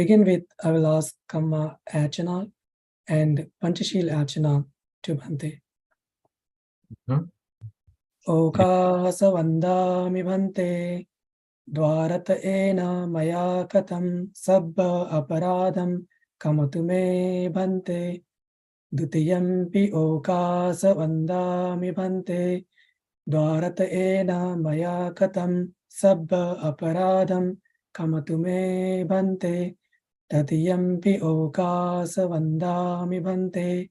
begin with, I will ask Kamma Archana and Panchashil Archana to Bhante. Okasa vandami Bhante, Dwarata ena maya katam, sabba aparadam, kamatu me Bhante. Dutiyampi okasa vandami Bhante, Dwarata ena maya katam, sabba aparadam, kamatu me Bhante. Tatiyampi okasa vandami Bhante,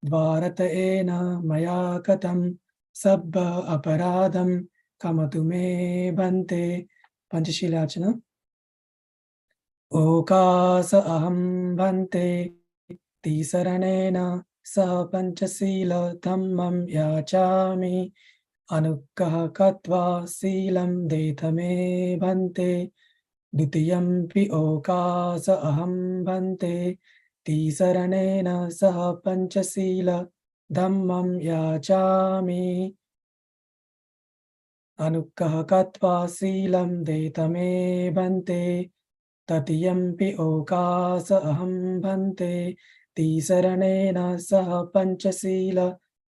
Dwarata ena maya katam, sabba aparadam, kamatu me Bhante. Panchashilachana. Okasa aham Bhante, Tisaranena sa panchasila dhammam yachami, Anukkaha katva silam detame Bhante. Dutiyampi okasa aham Bhante, Tisaranena sa panchasila dhammam yachami, Anukkaha katva silam detame Bhante. Tatiyampi okasa aham Bhante, Tisaranena saha panchasila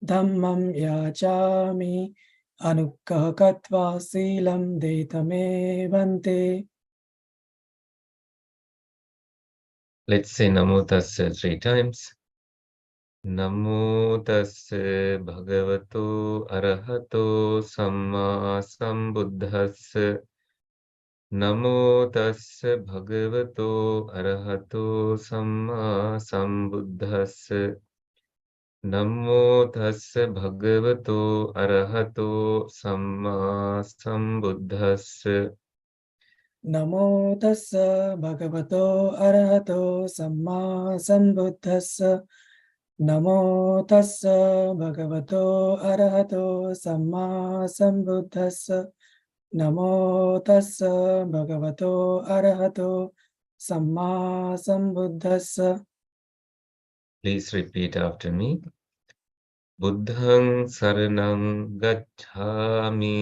dhammam yachami, Anukkaha katva silam detame Bhante. Let's say Namo Tassa 3 times. Namo Tassa Bhagavato Arahato Samma Sambuddhassa. Namo Tassa Bhagavato Arahato Samma Sambuddhassa. Namo Tassa Bhagavato Arahato Samma Sambuddhassa. Namo tassa bhagavato arahato samma sambuddhassa. Namo tassa bhagavato arahato samma sambuddhassa. Namo tassa bhagavato arahato samma sambuddhassa. Please repeat after me. Buddhang saranang gacchami.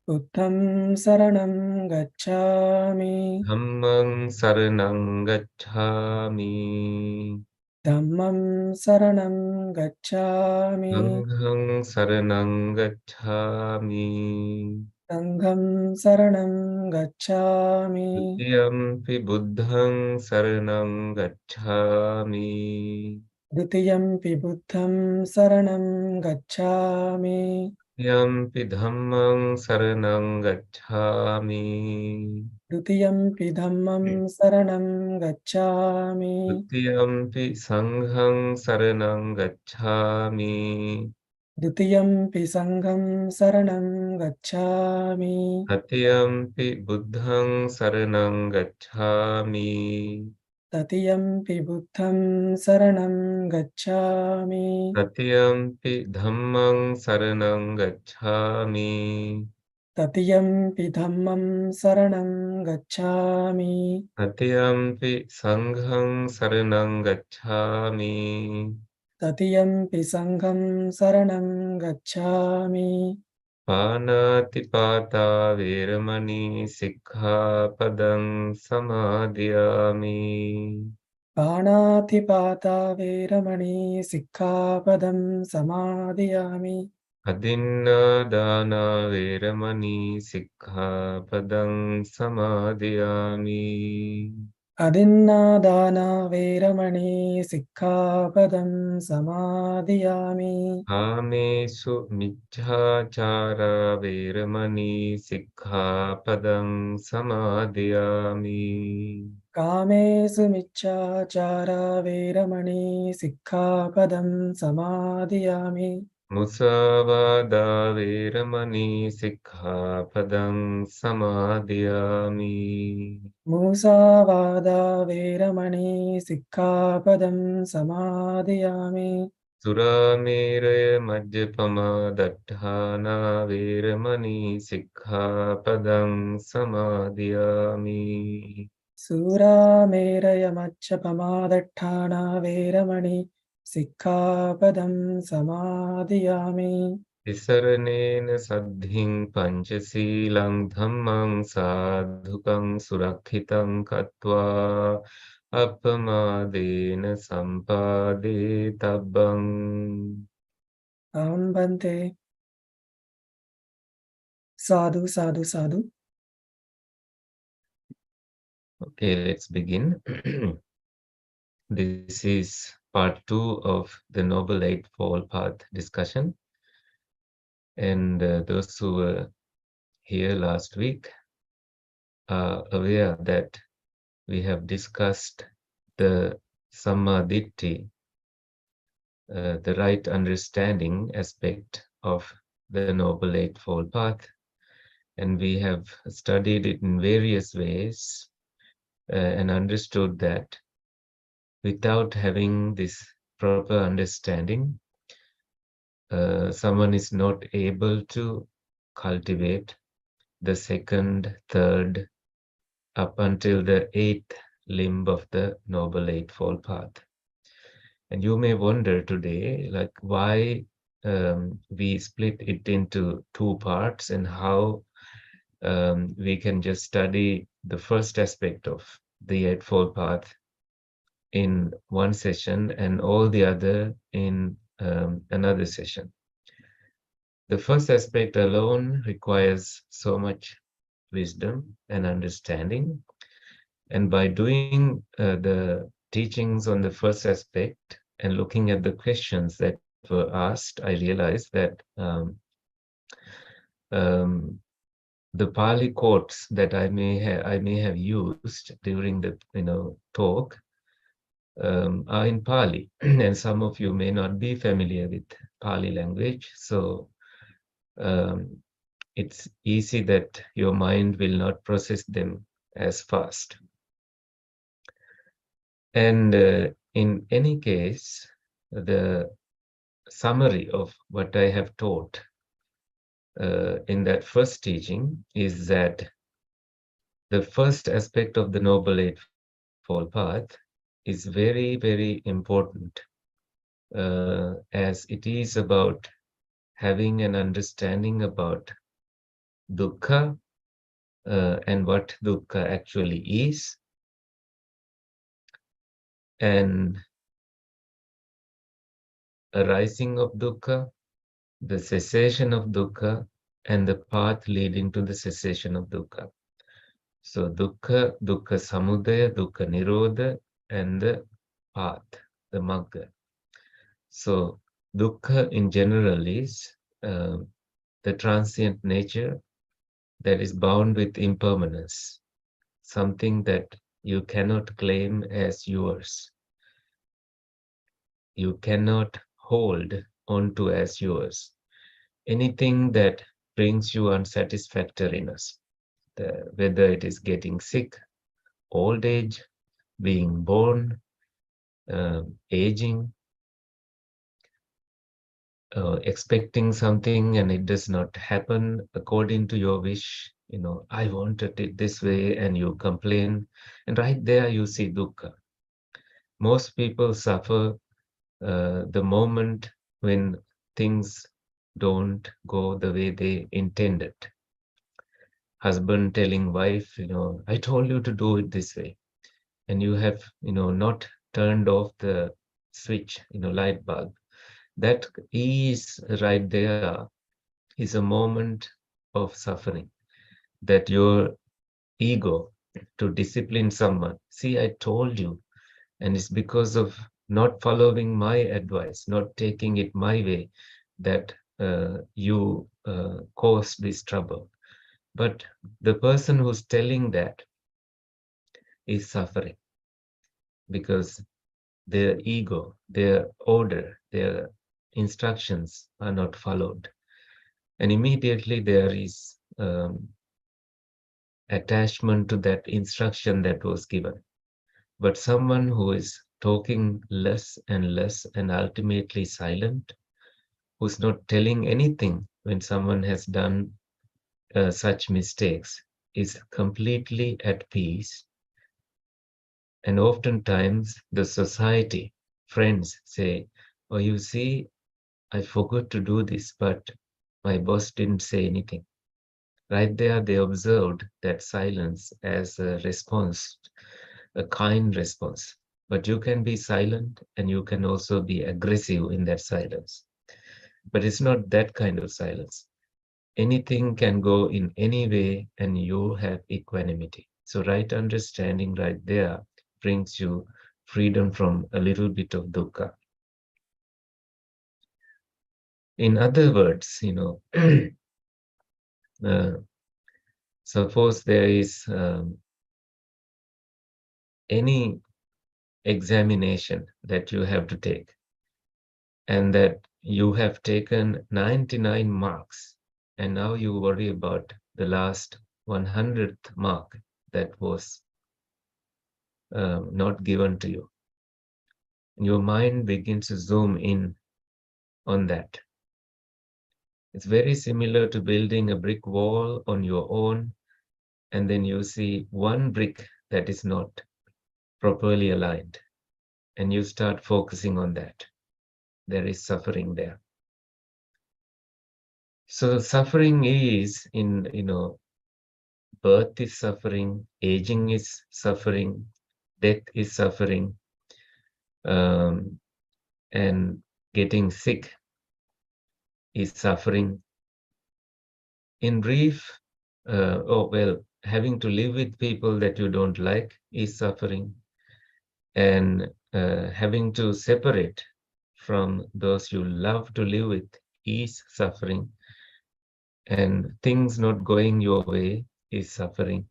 Buddham saranam gacchami. Dhammang saranang gacchami. Dhammam saranam gacchami. Sanghang saranang gacchami. Sangham saranam gacchami. Dutiyampi buddhang saranang gacchami. Dutiyampi buddham saranam gacchami. Dutiyampi dhammang saranang gacchami. Dutiyampi dhammam saranam gacchami. Dutiyampi sanghang saranang gacchami. Dutiyampi sangham saranam gacchami. Tatiyampi buddhang saranang gacchami. Tatiyampi buddham saranam gacchami. Tatiyampi dhammang saranang gacchami. Tatiyampi dhammam saranam gacchami. Tatiyampi sanghang saranang gacchami. Tatiyampi sangham saranam gacchami. Pānātipātā vīramani sikkhapadang samadhiyāmi. Pānātipātā vīramani sikkhapadam samadhiyāmi. Adinādāna vīramani sikkhapadang samadhiyāmi. Adinādāna vīramani sikkhapadam samadhiyāmi. Kāmesu miccācārā vīramani sikkhapadang samadhiyāmi. Kāmesu miccācāra vīramani sikkhapadam samadhiyāmi. Musāvādā vīramani sikkhapadang samadhiyāmi. Musāvādā vīramani sikkhapadam samadhiyāmi. Surāmēraya majjapamā daṭṭhānā vīramani sikkhapadang samadhiyāmi. Sūrāmēraya maccapamādaṭṭhānā vīramani sikkhapadam samadhiyāmi. Tisaranena saddhing panchasilang dhammang sadhukang surakhitang katva appamadena sampade tabbang. Aham Bhante. Sadhu, sadhu, sadhu. Okay, let's begin. This is part 2 of the Noble Eightfold Path discussion. And those who were here last week are aware that we have discussed the Sammaditthi, the right understanding aspect of the Noble Eightfold Path. And we have studied it in various ways and understood that without having this proper understanding, someone is not able to cultivate the second, third, up until the eighth limb of the Noble Eightfold Path. And you may wonder today, like why we split it into two parts and how we can just study the first aspect of the Eightfold Path in one session and all the other in another session. The first aspect alone requires so much wisdom and understanding. And by doing the teachings on the first aspect and looking at the questions that were asked, I realized that the Pali quotes that I may have used during the talk are in Pali, and some of you may not be familiar with Pali language, so it's easy that your mind will not process them as fast. And in any case, the summary of what I have taught in that first teaching is that the first aspect of the Noble Eightfold Path is very, very important as it is about having an understanding about dukkha and what dukkha actually is, and arising of dukkha, the cessation of dukkha, and the path leading to the cessation of dukkha. So dukkha, dukkha samudaya, dukkha nirodha, and the path, the magga. So dukkha in general is the transient nature that is bound with impermanence, something that you cannot claim as yours. You cannot hold onto as yours. Anything that brings you unsatisfactoriness, whether it is getting sick, old age, being born, aging, expecting something and it does not happen according to your wish, I wanted it this way, and you complain, and right there you see dukkha. Most people suffer the moment when things don't go the way they intended. Husband telling wife, I told you to do it this way, and you have, not turned off the switch, light bulb. That is right there is a moment of suffering that your ego to discipline someone. See, I told you, and it's because of not following my advice, not taking it my way, that you caused this trouble. But the person who's telling that is suffering because their ego, their order, their instructions are not followed. And immediately there is attachment to that instruction that was given. But someone who is talking less and less and ultimately silent, who's not telling anything when someone has done such mistakes, is completely at peace. And oftentimes the society, friends say, oh, you see, I forgot to do this, but My boss didn't say anything. Right there, they observed that silence as a response, a kind response. But you can be silent and you can also be aggressive in that silence. But it's not that kind of silence. Anything can go in any way and you have equanimity. So right understanding right there brings you freedom from a little bit of dukkha. In other words, uh, suppose there is any examination that you have to take and that you have taken 99 marks and now you worry about the last 100th mark that was not given to you. Your mind begins to zoom in on that. It's very similar to building a brick wall on your own, and then you see one brick that is not properly aligned, and you start focusing on that. There is suffering there. So suffering is birth is suffering, aging is suffering, death is suffering, um, and getting sick is suffering. In brief, having to live with people that you don't like is suffering, and having to separate from those you love to live with is suffering, and things not going your way is suffering.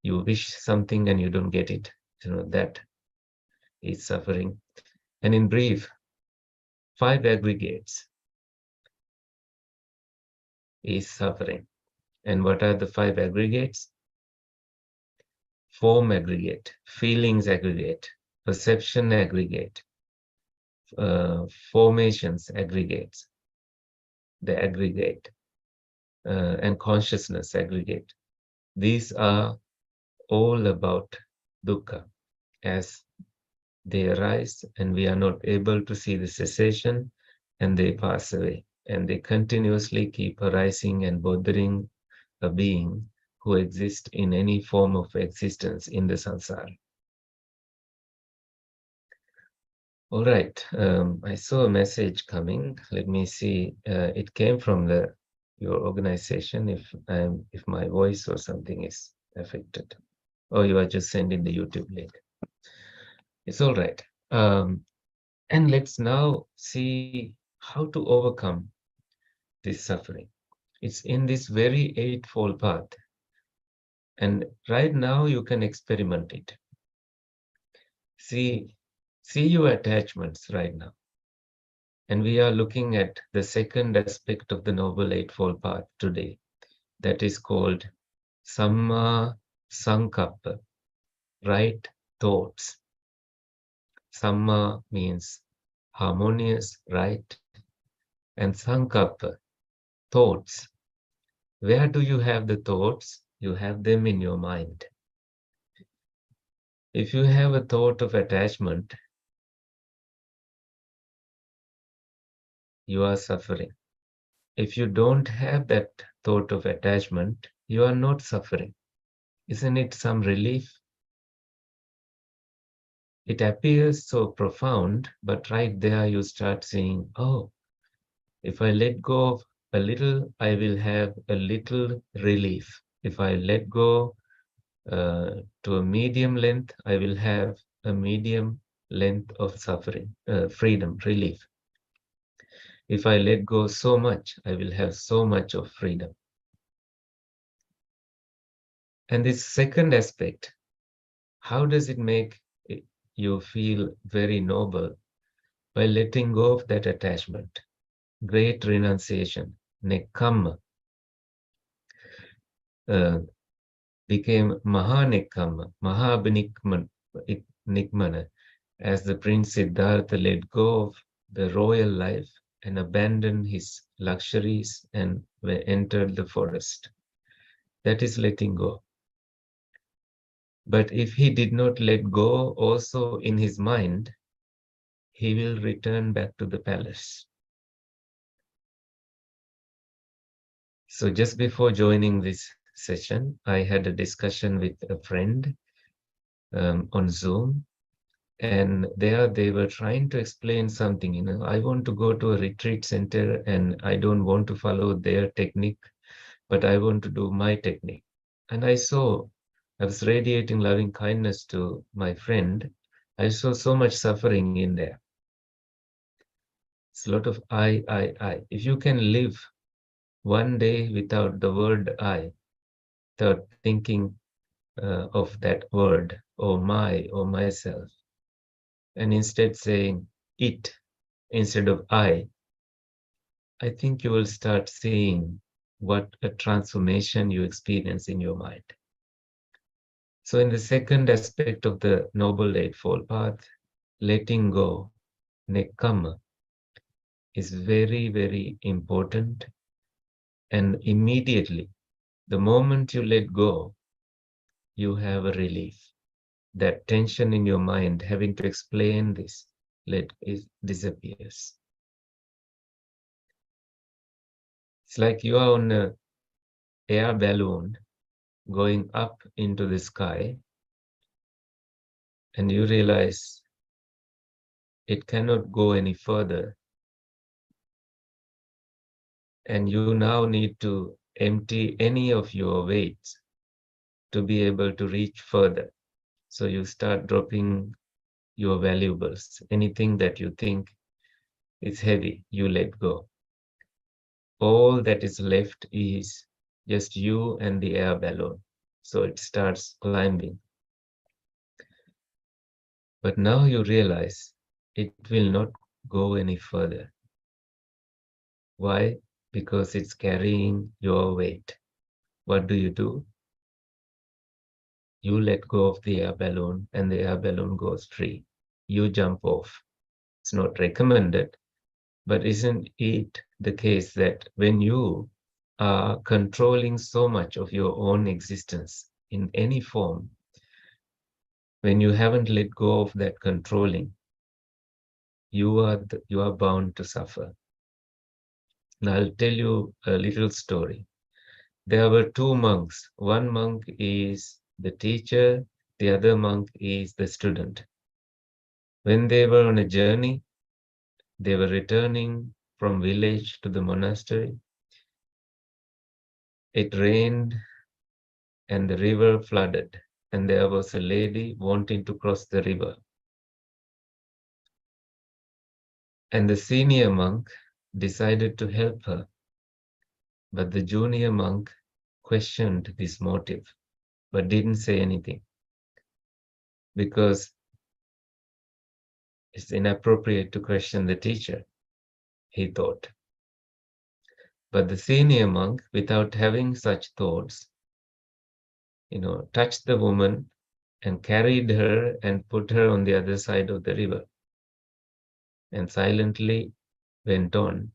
You wish something and you don't get it, that is suffering. And in brief, 5 aggregates is suffering. And what are the 5 aggregates? Form aggregate, feelings aggregate, perception aggregate, formations aggregates, the aggregate, and consciousness aggregate. These are all about dukkha as they arise and we are not able to see the cessation and they pass away and they continuously keep arising and bothering a being who exists in any form of existence in the samsara. All right, I saw a message coming. Let me see. It came from your organization. If my voice or something is affected, or you are just sending the YouTube link. It's all right. And let's now see how to overcome this suffering. It's in this very eightfold path, and right now you can experiment it. See your attachments right now. And we are looking at the second aspect of the Noble Eightfold Path today. That is called Samma Sankappa, right thoughts. Samma means harmonious, right? And Sankappa, thoughts. Where do you have the thoughts? You have them in your mind. If you have a thought of attachment, you are suffering. If you don't have that thought of attachment, you are not suffering. Isn't it some relief? It appears so profound, but right there you start seeing, oh, if I let go of a little, I will have a little relief. If I let go to a medium length, I will have a medium length of suffering, freedom, relief. If I let go so much, I will have so much of freedom. And this second aspect, how does it make you feel very noble? By letting go of that attachment. Great renunciation, nekkhamma, became mahanekkhamma, mahabhinikmana, as the Prince Siddhartha let go of the royal life and abandoned his luxuries and entered the forest. That is letting go. But if he did not let go also in his mind, he will return back to the palace. So just before joining this session, I had a discussion with a friend on Zoom, and there they were trying to explain something. I want to go to a retreat center and I don't want to follow their technique, but I want to do my technique. And I was radiating loving kindness to my friend. I saw so much suffering in there. It's a lot of I. If you can live one day without the word I, without thinking of that word, or my, or myself, and instead saying it instead of I think you will start seeing what a transformation you experience in your mind. So in the second aspect of the Noble Eightfold Path, letting go, nekkhamma, is very, very important. And immediately, the moment you let go, you have a relief. That tension in your mind, having to explain this, it disappears. It's like you are on an air balloon going up into the sky, and you realize it cannot go any further. And you now need to empty any of your weight to be able to reach further. So you start dropping your valuables. Anything that you think is heavy, you let go. All that is left is just you and the air balloon. So it starts climbing. But now you realize it will not go any further. Why? Because it's carrying your weight. What do? You let go of the air balloon and the air balloon goes free. You jump off. It's not recommended, but isn't it the case that when you are controlling so much of your own existence in any form, when you haven't let go of that controlling, you are bound to suffer. Now I'll tell you a little story. There were two monks. One monk is the teacher, the other monk is the student. When they were on a journey, they were returning from village to the monastery. It rained and the river flooded, and there was a lady wanting to cross the river. And the senior monk decided to help her, but the junior monk questioned this motive, but didn't say anything because it's inappropriate to question the teacher, he thought. But the senior monk, without having such thoughts, touched the woman and carried her and put her on the other side of the river and silently went on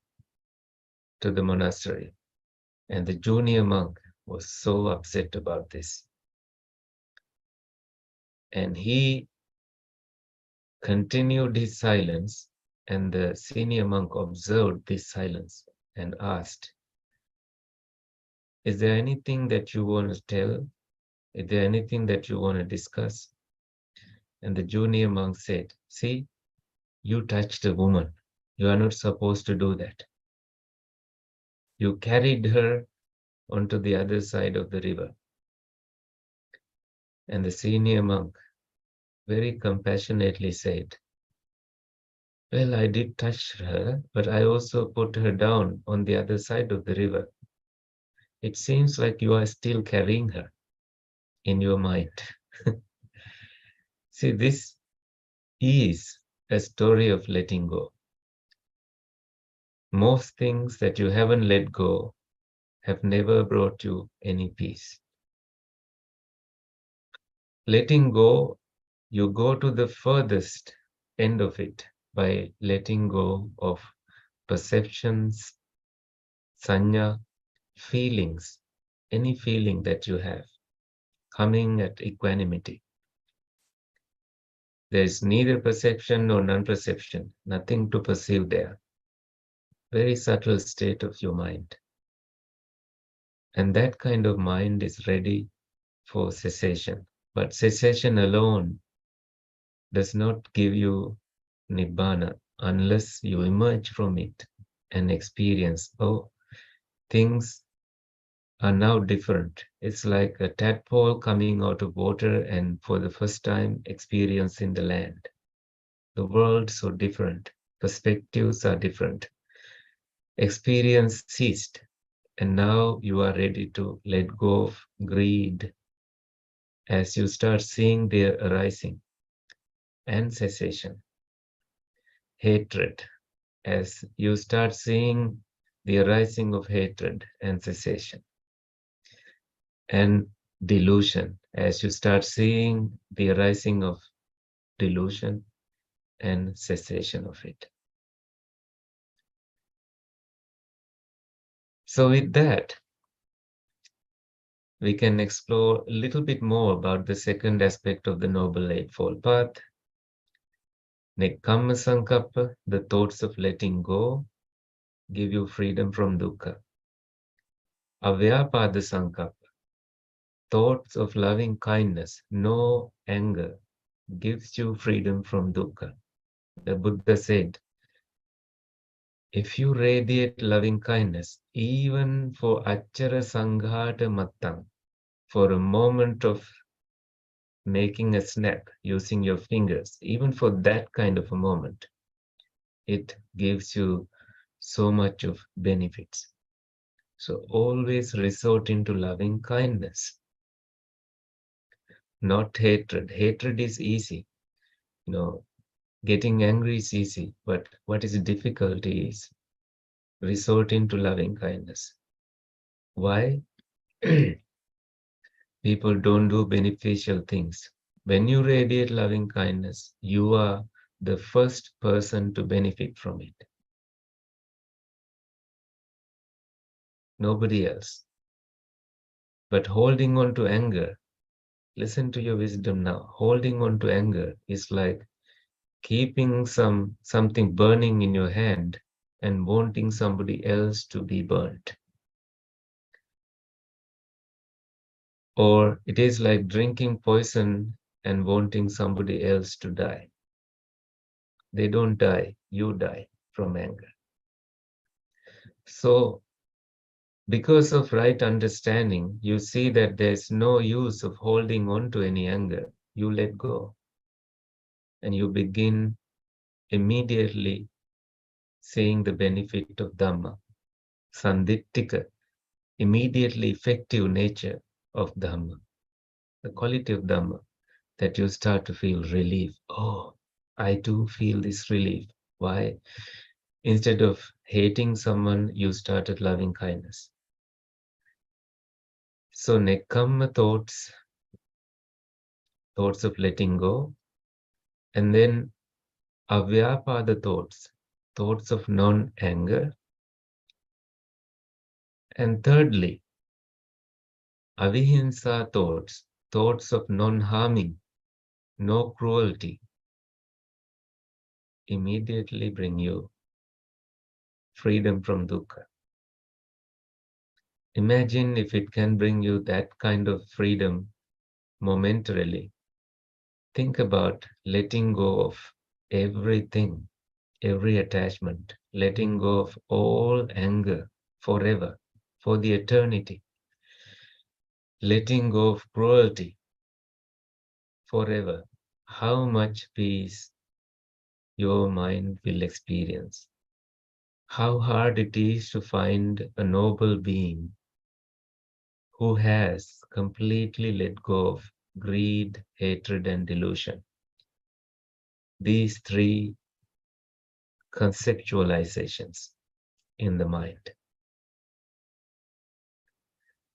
to the monastery. And the junior monk was so upset about this. And he continued his silence, and the senior monk observed this silence and asked, "Is there anything that you want to tell? Is there anything that you want to discuss?" And the junior monk said, "See, you touched a woman. You are not supposed to do that. You carried her onto the other side of the river." And the senior monk very compassionately said, "Well, I did touch her, but I also put her down on the other side of the river. It seems like you are still carrying her in your mind." See, this is a story of letting go. Most things that you haven't let go have never brought you any peace. Letting go, you go to the furthest end of it by letting go of perceptions, sanya, feelings, any feeling that you have, coming at equanimity. There is neither perception nor non-perception, nothing to perceive there. Very subtle state of your mind. And that kind of mind is ready for cessation. But cessation alone does not give you nibbana unless you emerge from it and experience, oh, things are now different. It's like a tadpole coming out of water and for the first time experiencing the land. The world so different. Perspectives are different. Experience ceased, and now you are ready to let go of greed as you start seeing their arising and cessation. Hatred, as you start seeing the arising of hatred and cessation. And delusion, as you start seeing the arising of delusion and cessation of it. So with that, we can explore a little bit more about the second aspect of the Noble Eightfold Path. Nekkhamma Sankappa, the thoughts of letting go, give you freedom from dukkha. Avyapada Sankappa, thoughts of loving kindness, no anger, gives you freedom from dukkha. The Buddha said, if you radiate loving kindness, even for achara sanghata mattam, for a moment of making a snap using your fingers, even for that kind of a moment, it gives you so much of benefits. So always resort into loving kindness, not hatred. Hatred is easy. Getting angry is easy, but what is difficulty is resort into loving kindness. Why? People don't do beneficial things. When you radiate loving kindness, you are the first person to benefit from it. Nobody else. But holding on to anger, listen to your wisdom now. Holding on to anger is like keeping something burning in your hand and wanting somebody else to be burnt. Or it is like drinking poison and wanting somebody else to die. They don't die, you die from anger. So, because of right understanding, you see that there's no use of holding on to any anger. You let go. And you begin immediately seeing the benefit of Dhamma. Sandittika, immediately effective nature of Dhamma. The quality of Dhamma, that you start to feel relief. Oh, I do feel this relief. Why? Instead of hating someone, you started loving kindness. So nekkhamma thoughts of letting go, and then avyapada thoughts of non-anger, and thirdly, avihimsa thoughts of non-harming, no cruelty, immediately bring you freedom from dukkha. Imagine if it can bring you that kind of freedom momentarily. Think about letting go of everything, every attachment, letting go of all anger forever, for the eternity, letting go of cruelty forever. How much peace your mind will experience. How hard it is to find a noble being who has completely let go of greed, hatred, and delusion. These three conceptualizations in the mind.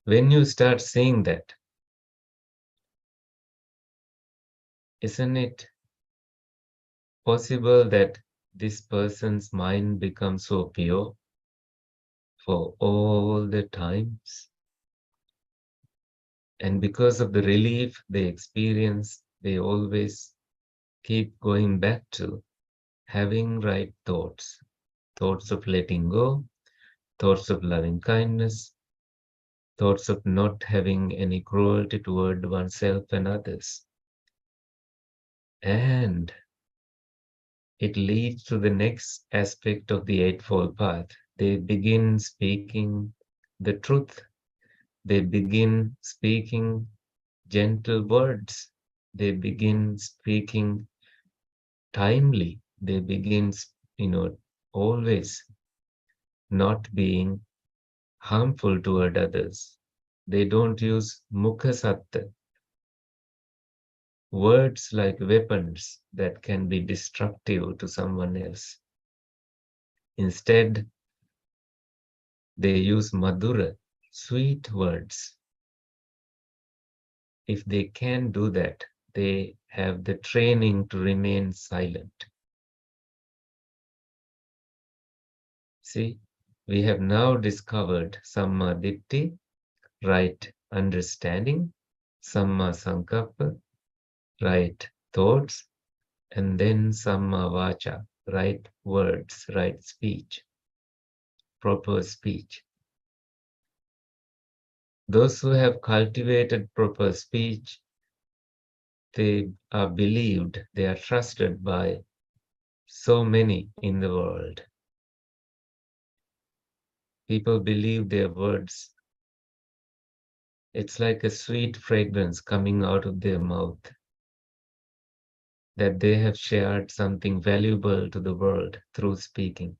When you start seeing that, isn't it possible that this person's mind becomes so pure for all the times? And because of the relief they experience, they always keep going back to having right thoughts, thoughts of letting go, thoughts of loving kindness, thoughts of not having any cruelty toward oneself and others. And it leads to the next aspect of the Eightfold Path. They begin speaking the truth. They begin speaking gentle words. They begin speaking timely. They begin, always not being harmful toward others. They don't use mukhasatta, words like weapons that can be destructive to someone else. Instead, they use madhura, sweet words. If they can do that, they have the training to remain silent. See, we have now discovered Samma Ditti, right understanding, Samma Sankappa, right thoughts, and then Samma Vacha, right words, right speech, proper speech. Those who have cultivated proper speech, they are believed, they are trusted by so many in the world. People believe their words. It's like a sweet fragrance coming out of their mouth, that they have shared something valuable to the world through speaking.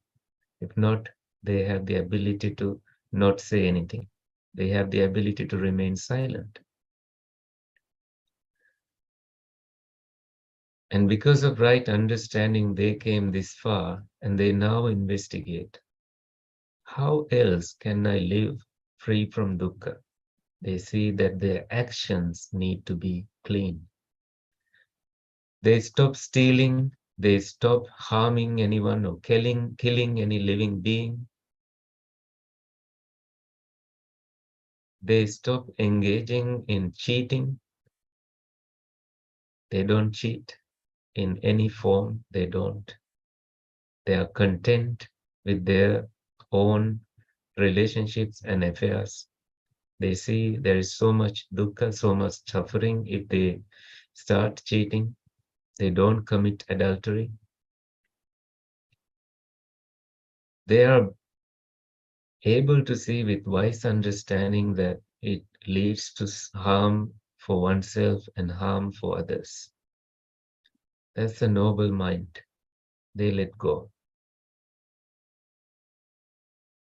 If not, they have the ability to not say anything. They have the ability to remain silent. And because of right understanding, they came this far, and they now investigate. How else can I live free from dukkha? They see that their actions need to be clean. They stop stealing, they stop harming anyone or killing any living being. They stop engaging in cheating. They don't cheat in any form, they don't. They are content with their own relationships and affairs. They see there is so much dukkha, so much suffering if they start cheating. They don't commit adultery. They are able to see with wise understanding that it leads to harm for oneself and harm for others. That's a noble mind. They let go.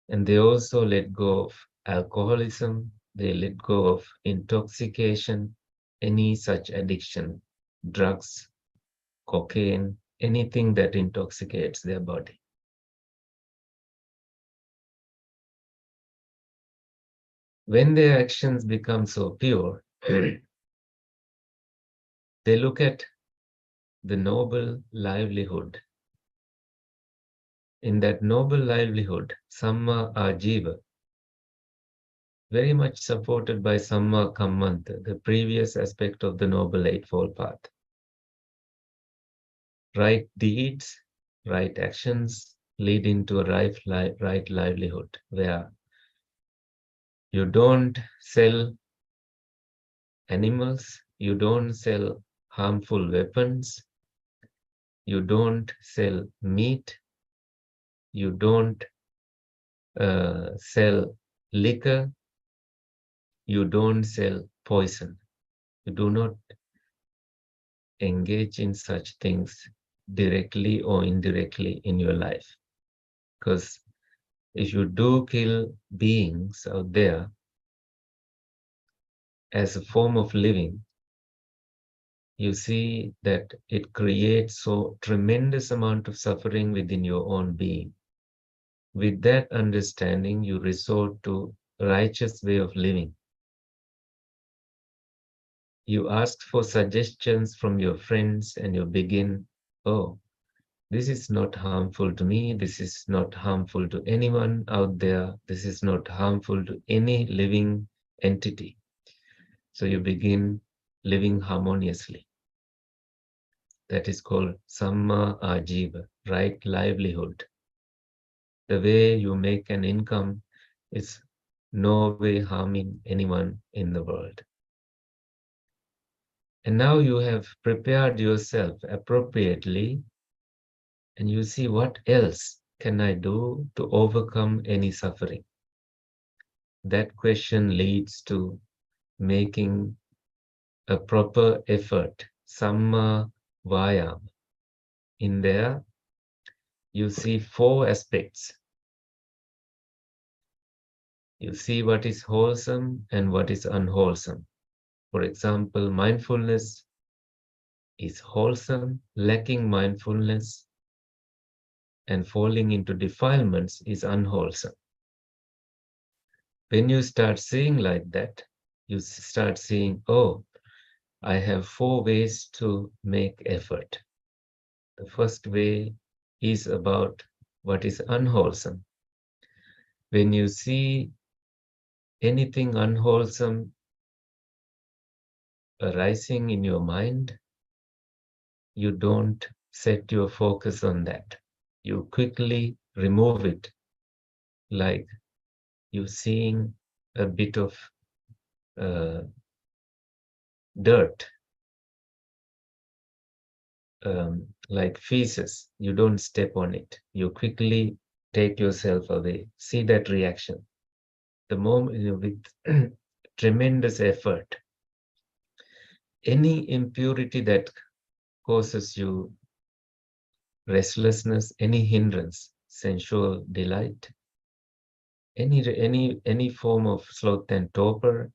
And they also let go of alcoholism. They let go of intoxication, any such addiction, drugs, cocaine, anything that intoxicates their body. When their actions become so pure, they look at the noble livelihood. In that noble livelihood, Samma Ajiva, very much supported by Samma Kammanta, the previous aspect of the Noble Eightfold Path. Right deeds, right actions lead into a right livelihood, where you don't sell animals, you don't sell harmful weapons, you don't sell meat, you don't sell liquor, you don't sell poison. You do not engage in such things directly or indirectly in your life. Because if you do kill beings out there as a form of living, you see that it creates so tremendous amount of suffering within your own being. With that understanding, you resort to righteous way of living. You ask for suggestions from your friends and you begin, oh, this is not harmful to me. This is not harmful to anyone out there. This is not harmful to any living entity. So you begin living harmoniously. That is called Samma Ajiva, right livelihood. The way you make an income is no way harming anyone in the world. And now you have prepared yourself appropriately, and you see, what else can I do to overcome any suffering? That question leads to making a proper effort, samma vayam. In there, you see 4 aspects. You see what is wholesome and what is unwholesome. For example, mindfulness is wholesome, lacking mindfulness and falling into defilements is unwholesome. When you start seeing like that, you start seeing, oh, I have 4 ways to make effort. The first way is about what is unwholesome. When you see anything unwholesome arising in your mind, you don't set your focus on that. You quickly remove it, like you're seeing a bit of dirt, like feces. You don't step on it. You quickly take yourself away. See that reaction. The moment with tremendous effort, any impurity that causes you restlessness, any hindrance, sensual delight, any form of sloth and torpor,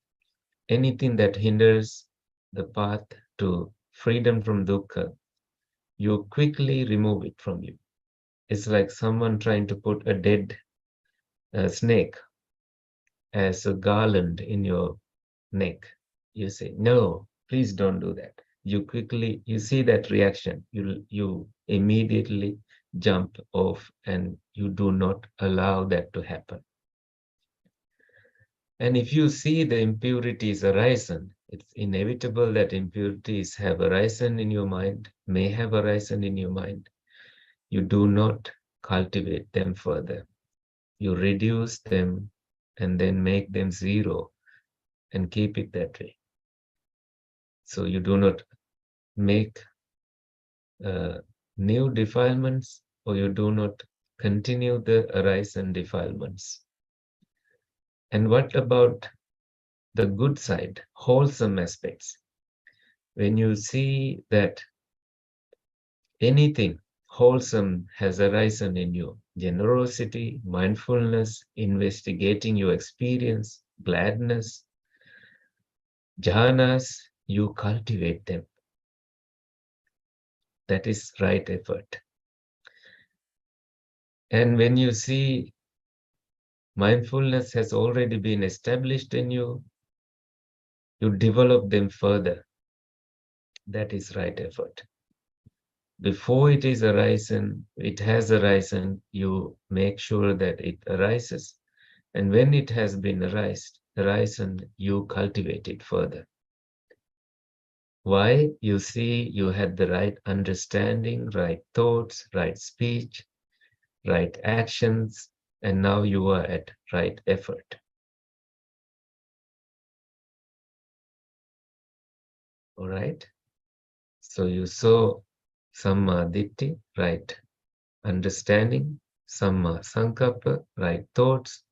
anything that hinders the path to freedom from dukkha, you quickly remove it from you. It's like someone trying to put a dead snake as a garland in your neck. You say, no, please don't do that. You see that reaction, you immediately jump off and you do not allow that to happen. And if you see the impurities arisen, it's inevitable that impurities have arisen in your mind, may have arisen in your mind. You do not cultivate them further. You reduce them and then make them zero and keep it that way. So you do not make new defilements, or you do not continue the arisen defilements. And what about the good side, wholesome aspects? When you see that anything wholesome has arisen in you, generosity, mindfulness, investigating your experience, gladness, jhanas, you cultivate them. That is right effort. And when you see mindfulness has already been established in you, you develop them further. That is right effort. Before it is arisen, it has arisen, you make sure that it arises. And when it has been arisen, you cultivate it further. Why? You see, you had the right understanding, right thoughts, right speech, right actions, and now you are at right effort. All right? So you saw samma ditti, right understanding, samma sankappa, right thoughts,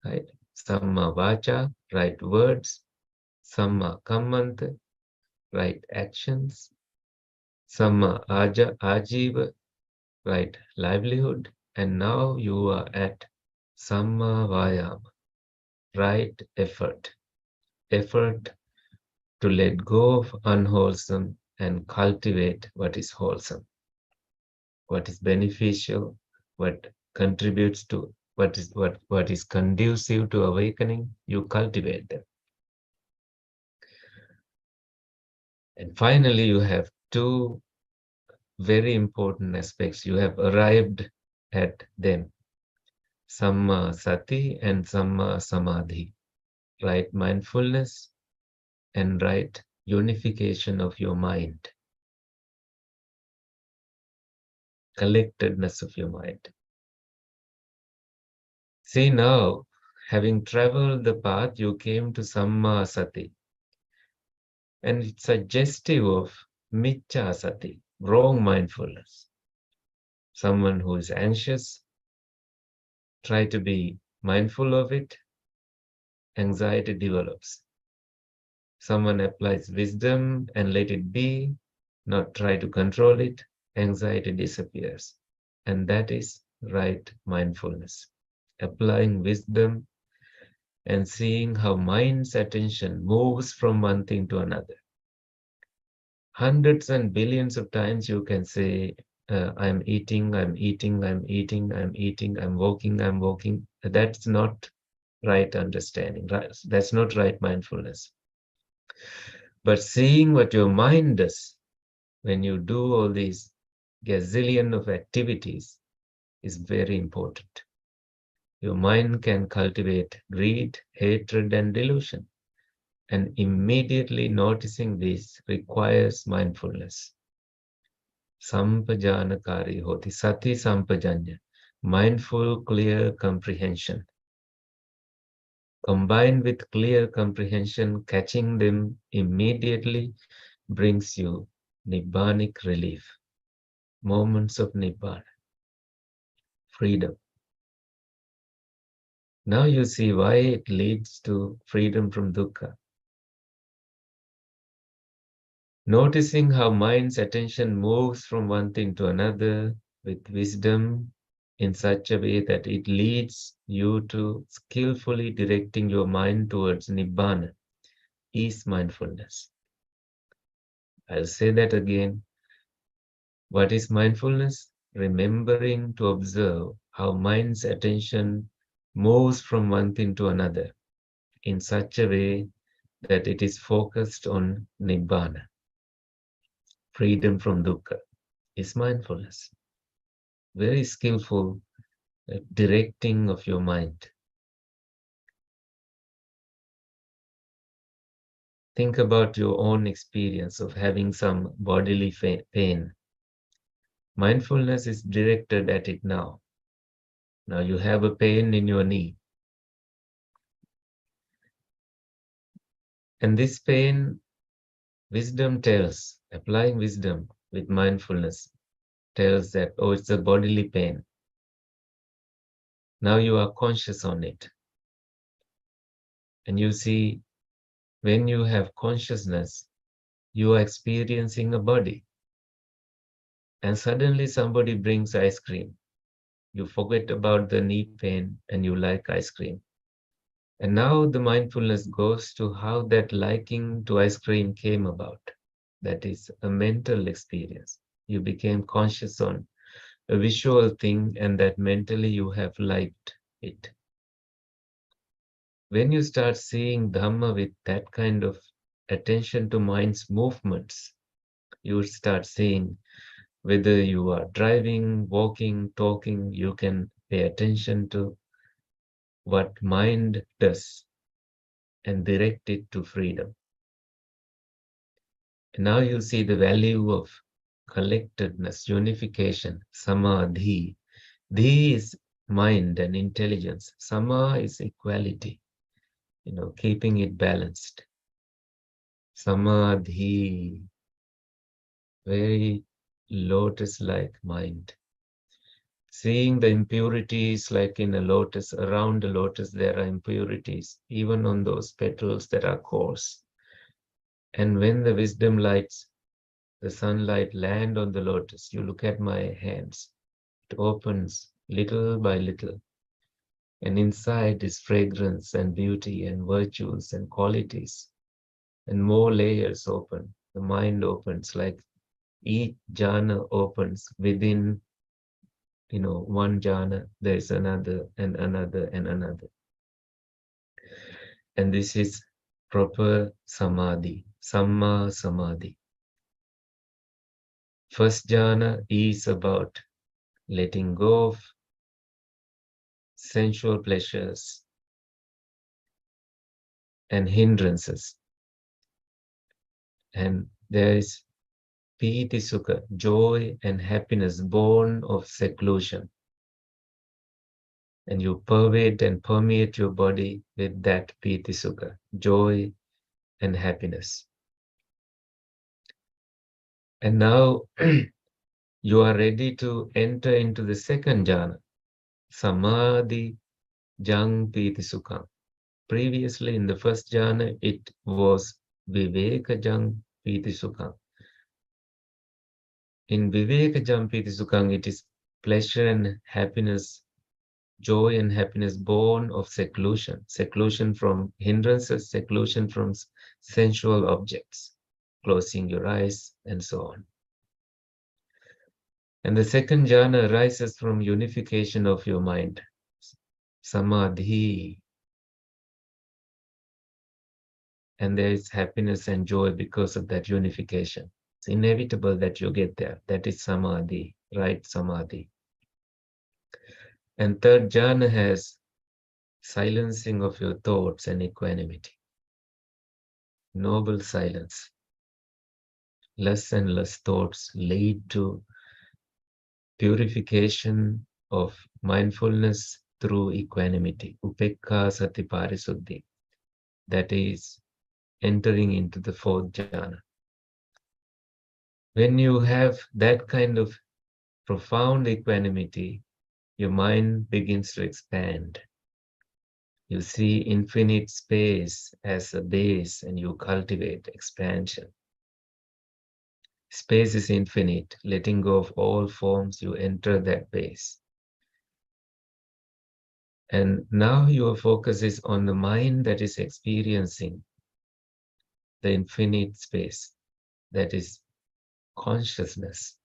right? Samma vacha, right words, samma kammanta, right actions, samma ajiva, right livelihood, and now you are at samma vayama, right effort to let go of unwholesome and cultivate what is wholesome, what is beneficial, what contributes to what is conducive to awakening. You cultivate them. And finally, you have 2 very important aspects. You have arrived at them: samma sati and samma samadhi, right mindfulness and right unification of your mind, collectedness of your mind. See now, Having traveled the path, you came to Samma Sati. And it's suggestive of Miccha Sati, wrong mindfulness. Someone who is anxious, try to be mindful of it, anxiety develops. Someone applies wisdom and let it be, not try to control it, anxiety disappears. And that is right mindfulness. Applying wisdom and seeing how mind's attention moves from one thing to another. Hundreds and billions of times you can say, I'm eating, I'm eating, I'm eating, I'm eating, I'm walking, I'm walking. That's not right understanding. Right? That's not right mindfulness. But seeing what your mind does when you do all these gazillion of activities is very important. Your mind can cultivate greed, hatred, and delusion. And immediately noticing this requires mindfulness. Sampajanakari hoti, sati sampajanya, mindful, clear comprehension. Combined with clear comprehension, catching them immediately brings you nibbanic relief, moments of nibbana, freedom. Now you see why it leads to freedom from dukkha. Noticing how mind's attention moves from one thing to another with wisdom in such a way that it leads you to skillfully directing your mind towards nibbana is mindfulness. I'll say that again. What is mindfulness? Remembering to observe how mind's attention moves from one thing to another in such a way that it is focused on nibbana, freedom from dukkha, is mindfulness. Very skillful directing of your mind. Think about your own experience of having some bodily pain. Mindfulness is directed at it now. Now you have a pain in your knee. And this pain, wisdom tells, applying wisdom with mindfulness tells that, oh, it's a bodily pain. Now you are conscious on it. And you see, when you have consciousness, you are experiencing a body. And suddenly somebody brings ice cream. You forget about the knee pain and you like ice cream. And now the mindfulness goes to how that liking to ice cream came about. That is a mental experience. You became conscious on a visual thing and that mentally you have liked it. When you start seeing Dhamma with that kind of attention to mind's movements, you start seeing whether you are driving, walking, talking, you can pay attention to what mind does and direct it to freedom. And now you see the value of collectedness, unification, samadhi. Dhi is mind and intelligence. Sama is equality, keeping it balanced. Samadhi, very lotus-like mind. Seeing the impurities like in a lotus, around the lotus there are impurities, even on those petals that are coarse. And when the wisdom lights, the sunlight land on the lotus, you look at my hands, it opens little by little. And inside is fragrance and beauty and virtues and qualities. And more layers open. The mind opens like each jhana opens within, one jhana, there is another and another and another. And this is proper samadhi, samma samadhi. First jhana is about letting go of sensual pleasures and hindrances. And there is piti sukha, joy and happiness born of seclusion. And you pervade and permeate your body with that piti sukha, joy and happiness. And now you are ready to enter into the second jhana, samadhi jang piti sukham. Previously in the first jhana, it was viveka jang piti sukham. In viveka jang piti sukham, it is pleasure and happiness, joy and happiness born of seclusion from hindrances, seclusion from sensual objects, closing your eyes and so on. And the second jhana arises from unification of your mind, samadhi. And there is happiness and joy because of that unification. It's inevitable that you get there. That is samadhi, right samadhi. And third jhana has silencing of your thoughts and equanimity. Noble silence. Less and less thoughts lead to purification of mindfulness through equanimity. Upekka sati parisuddhi. That is entering into the fourth jhana. When you have that kind of profound equanimity, your mind begins to expand. You see infinite space as a base and you cultivate expansion. Space is infinite. Letting go of all forms, you enter that base. And now your focus is on the mind that is experiencing the infinite space, that is consciousness,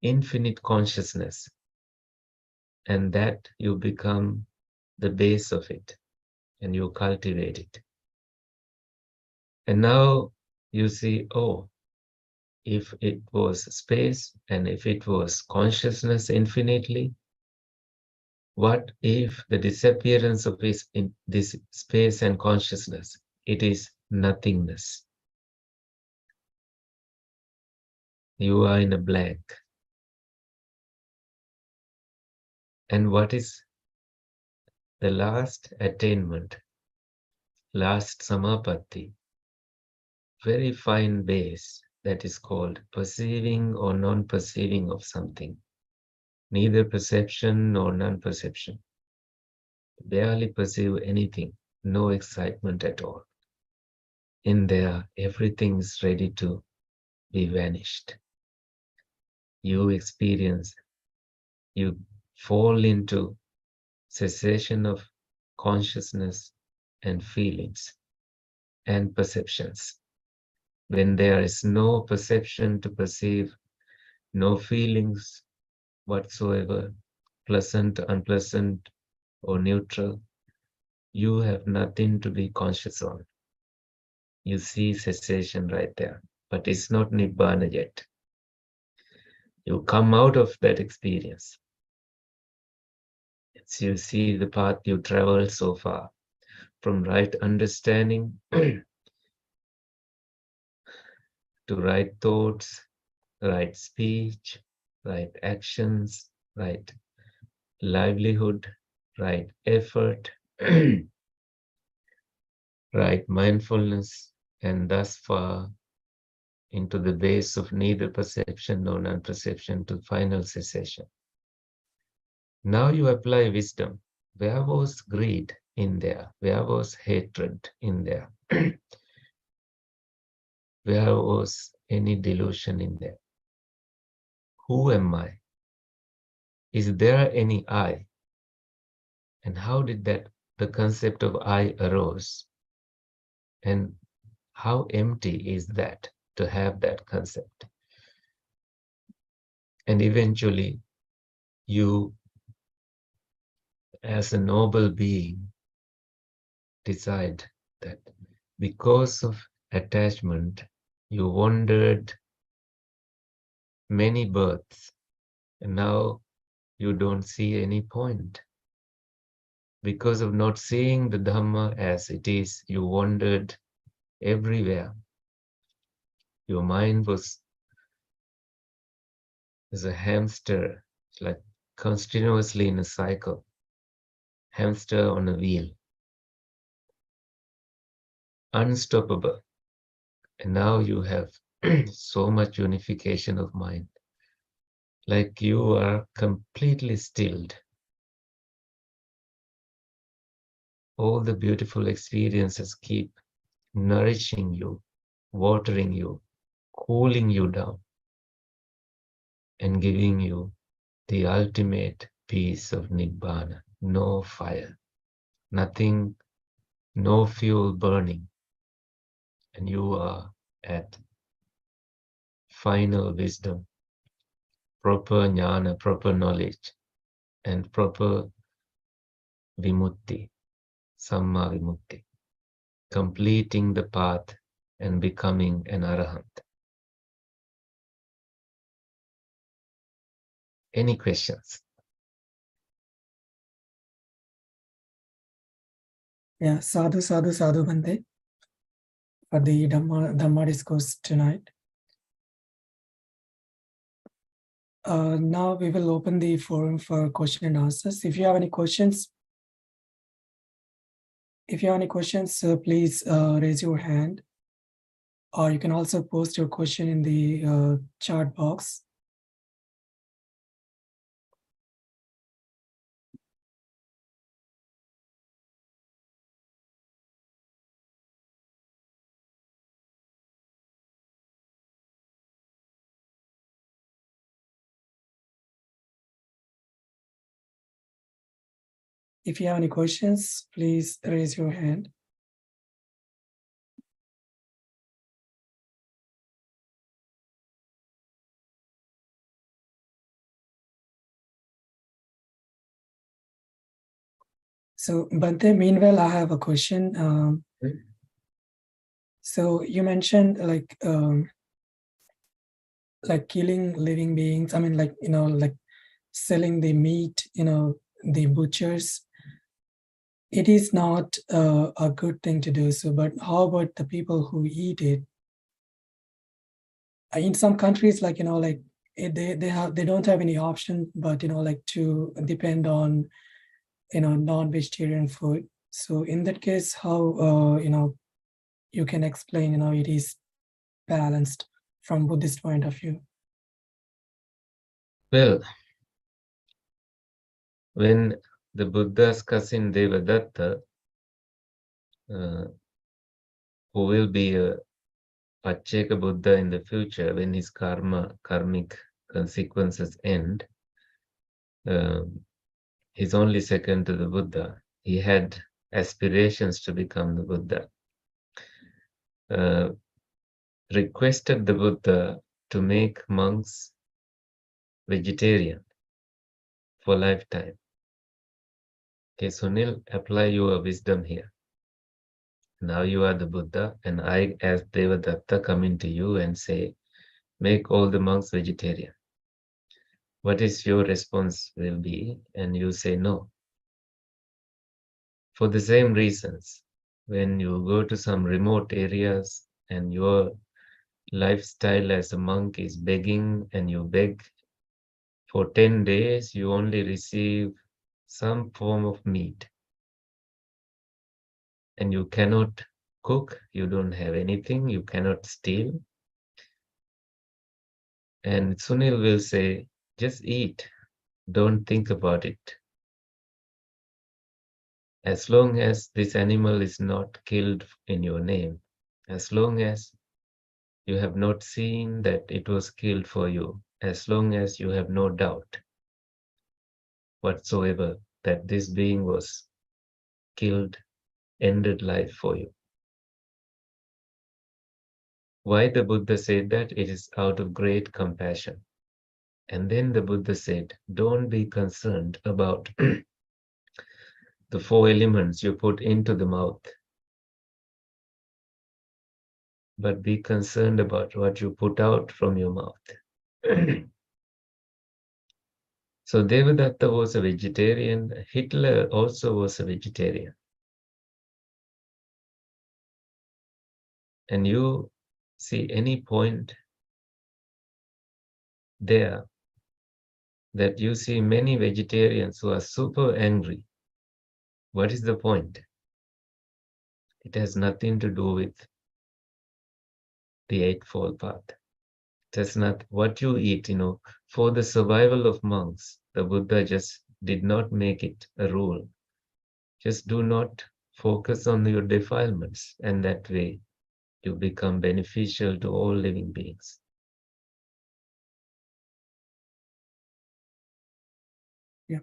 infinite consciousness. And that you become the base of it and you cultivate it. And now you see, oh, if it was space and if it was consciousness infinitely, what if the disappearance of this space and consciousness, it is nothingness. You are in a blank. And what is the last attainment, last samapatti, very fine base that is called perceiving or non-perceiving of something. Neither perception nor non-perception. Barely perceive anything, no excitement at all. In there, everything is ready to be vanished. You experience, you fall into cessation of consciousness and feelings and perceptions. When there is no perception to perceive, no feelings whatsoever, pleasant, unpleasant, or neutral, you have nothing to be conscious on. You see cessation right there, but it's not Nibbana yet. You come out of that experience. As you see the path you traveled so far, from right understanding to right thoughts, right speech, right actions, right livelihood, right effort, right mindfulness, and thus far into the base of neither perception nor non-perception to final cessation. Now you apply wisdom. Where was greed in there? Where was hatred in there? Where was any delusion in there? Who am I? Is there any I? And how did the concept of I arose? And how empty is that to have that concept? And eventually, you, as a noble being, decide that because of attachment, you wandered many births, and now you don't see any point. Because of not seeing the Dhamma as it is, you wandered everywhere. Your mind was as a hamster, like continuously in a cycle. hamster on a wheel, unstoppable. And now you have so much unification of mind, like you are completely stilled. All the beautiful experiences keep nourishing you, watering you, cooling you down, and giving you the ultimate peace of Nibbana. No fire, nothing, no fuel burning, and you are at final wisdom, proper jnana, proper knowledge, and proper vimutti, samma vimutti, completing the path and becoming an arahant. Any questions? Yeah, sadhu, sadhu, sadhu, Bhante, for the Dhamma discourse tonight. Now we will open the forum for question and answers. If you have any questions, please raise your hand, or you can also post your question in the chat box. If you have any questions, please raise your hand. So, Bhante, meanwhile, I have a question. So you mentioned like killing living beings. I mean, like selling the meat, the butchers. It is not a good thing to do so, but how about the people who eat it? In some countries, like they don't have any option, but like to depend on non-vegetarian food. So in that case, how you can explain it is balanced from Buddhist point of view? Well, when the Buddha's cousin Devadatta, who will be a Pacheka Buddha in the future, when his karmic consequences end, he's only second to the Buddha. He had aspirations to become the Buddha. Requested the Buddha to make monks vegetarian for lifetime. Okay, Sunil, apply your wisdom here. Now you are the Buddha, and I, as Devadatta, come into you and say, make all the monks vegetarian. What is your response will be? And you say no. For the same reasons, when you go to some remote areas and your lifestyle as a monk is begging, and you beg for 10 days, you only receive some form of meat. And you cannot cook, you don't have anything, you cannot steal. And Sunil will say, just eat, don't think about it. As long as this animal is not killed in your name, as long as you have not seen that it was killed for you, as long as you have no doubt whatsoever that this being was killed, ended life for you. Why the Buddha said that? It is out of great compassion. And then the Buddha said, don't be concerned about the 4 elements you put into the mouth, but be concerned about what you put out from your mouth. So Devadatta was a vegetarian. Hitler also was a vegetarian. And you see any point there that you see many vegetarians who are super angry What is the point? It has nothing to do with the Eightfold Path. That's not what you eat, For the survival of monks, the Buddha just did not make it a rule. Just do not focus on your defilements, and that way you become beneficial to all living beings. Yeah.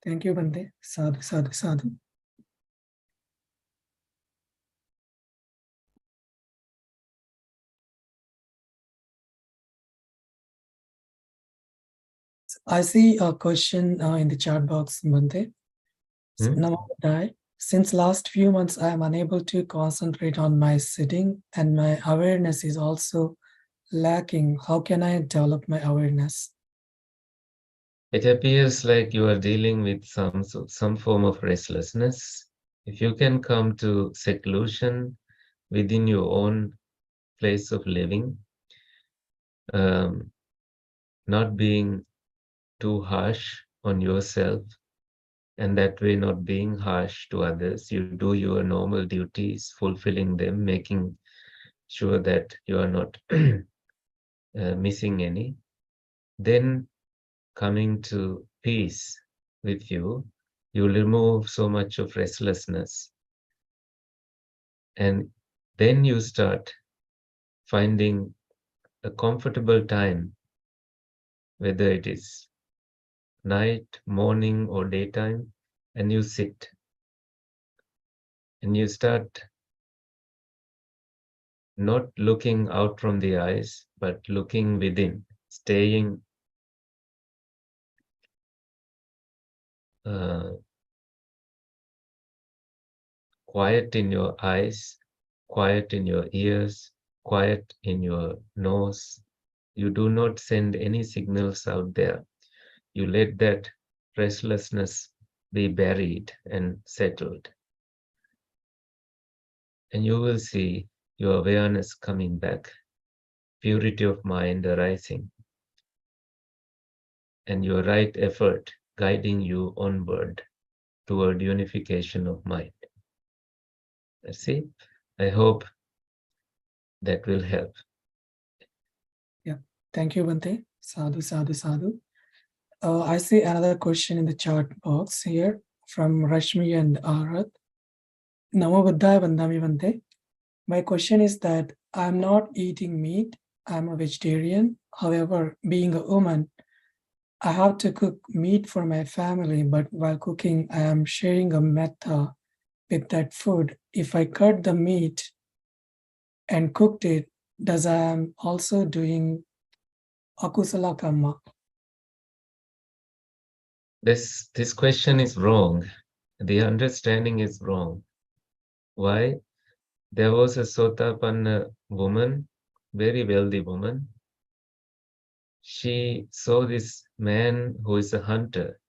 Thank you, Bhante. Sadhu, sadhu, sadhu. I see a question in the chat box, Bhante. Hmm? Namaste. Since last few months, I am unable to concentrate on my sitting and my awareness is also lacking. How can I develop my awareness? It appears like you are dealing with some form of restlessness. If you can come to seclusion within your own place of living, um, not being too harsh on yourself, and that way not being harsh to others, you do your normal duties, fulfilling them, making sure that you are not missing any, then coming to peace with you, you'll remove so much of restlessness. And then you start finding a comfortable time, whether it is night, morning, or daytime, and you sit. And you start not looking out from the eyes, but looking within, staying uh, quiet in your eyes, quiet in your ears, quiet in your nose. You do not send any signals out there. You let that restlessness be buried and settled. And you will see your awareness coming back, purity of mind arising, and your right effort guiding you onward toward unification of mind. See, I hope that will help. Yeah. Thank you, Bhante. Sadhu, sadhu, sadhu. I see another question in the chat box here from Rashmi and Arat. Namo Buddhaya Vandami Bhante. My question is that I'm not eating meat. I'm a vegetarian. However, being a woman, I have to cook meat for my family, but while cooking, I am sharing a metta with that food. If I cut the meat and cooked it, does I am also doing akusala karma? This question is wrong. The understanding is wrong. Why? There was a Sotapanna woman, very wealthy woman. She saw this man who is a hunter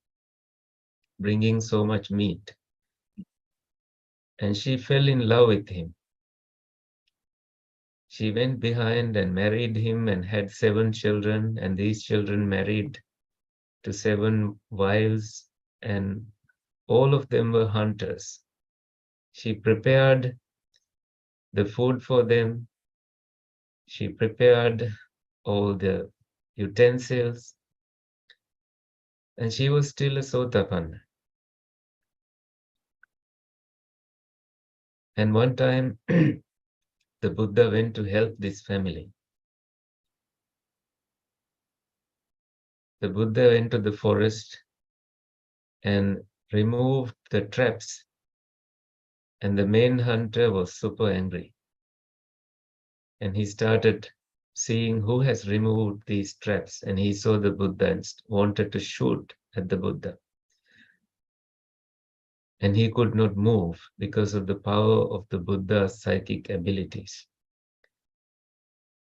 bringing so much meat, and she fell in love with him. She went behind and married him and had 7 children, and these children married to 7 wives, and all of them were hunters. She prepared the food for them. She prepared all the utensils, and she was still a Sotapanna. And one time, the Buddha went to help this family. The Buddha went to the forest and removed the traps, and the main hunter was super angry. And he started seeing who has removed these traps, and he saw the Buddha and wanted to shoot at the Buddha. And he could not move because of the power of the Buddha's psychic abilities.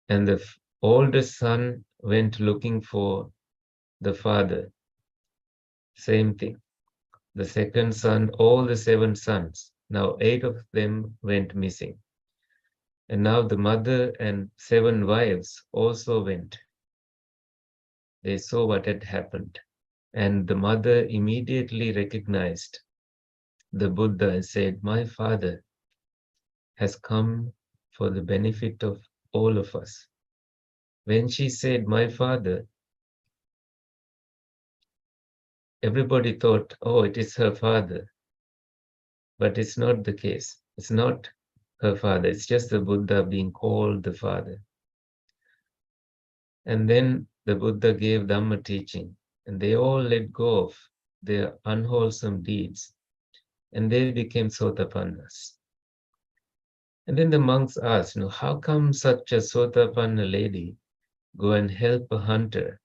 And the oldest son went looking for the father. Same thing. The second son, all the 7 sons, now 8 of them went missing. And now the mother and 7 wives also went. They saw what had happened. And the mother immediately recognized the Buddha and said, "My father has come for the benefit of all of us." When she said, "My father," everybody thought, oh, it is her father. But it's not the case. It's not her father. It's just the Buddha being called the father. And then the Buddha gave Dhamma teaching, and they all let go of their unwholesome deeds, and they became Sotapannas. And then the monks asked, how come such a Sotapanna lady go and help a hunter?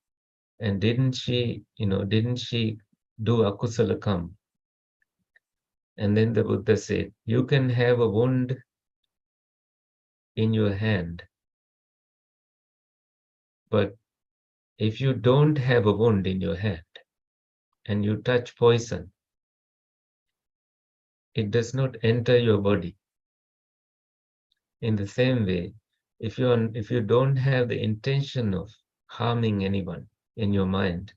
And didn't she do akusala karma? And then the Buddha said, you can have a wound in your hand, but if you don't have a wound in your hand and you touch poison, it does not enter your body. In the same way, if you don't have the intention of harming anyone in your mind,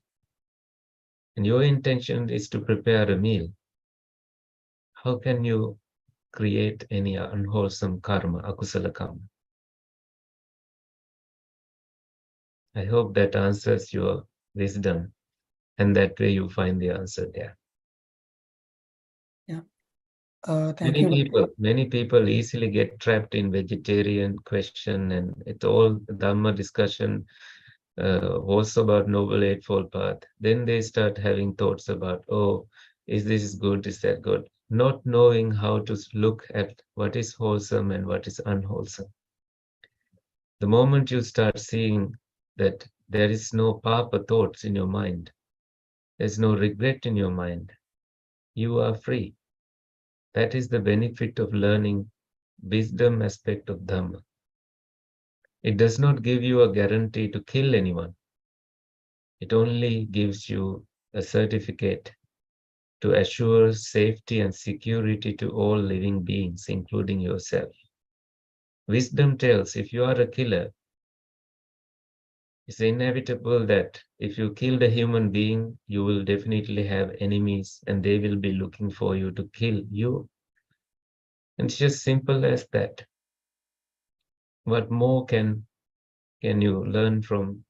and your intention is to prepare a meal, how can you create any unwholesome karma, akusala karma? I hope that answers your wisdom, and that way you find the answer there. Yeah. Thank you. Many people easily get trapped in vegetarian question, and it's all Dhamma discussion was about Noble Eightfold Path. Then they start having thoughts about, oh, is this good? Is that good? Not knowing how to look at what is wholesome and what is unwholesome. The moment you start seeing that there is no papa thoughts in your mind, there's no regret in your mind, you are free. That is the benefit of learning wisdom aspect of Dhamma. It does not give you a guarantee to kill anyone. It only gives you a certificate to assure safety and security to all living beings, including yourself. Wisdom tells if you are a killer, it's inevitable that if you killed a human being, you will definitely have enemies and they will be looking for you to kill you. And it's just simple as that. What more can you learn from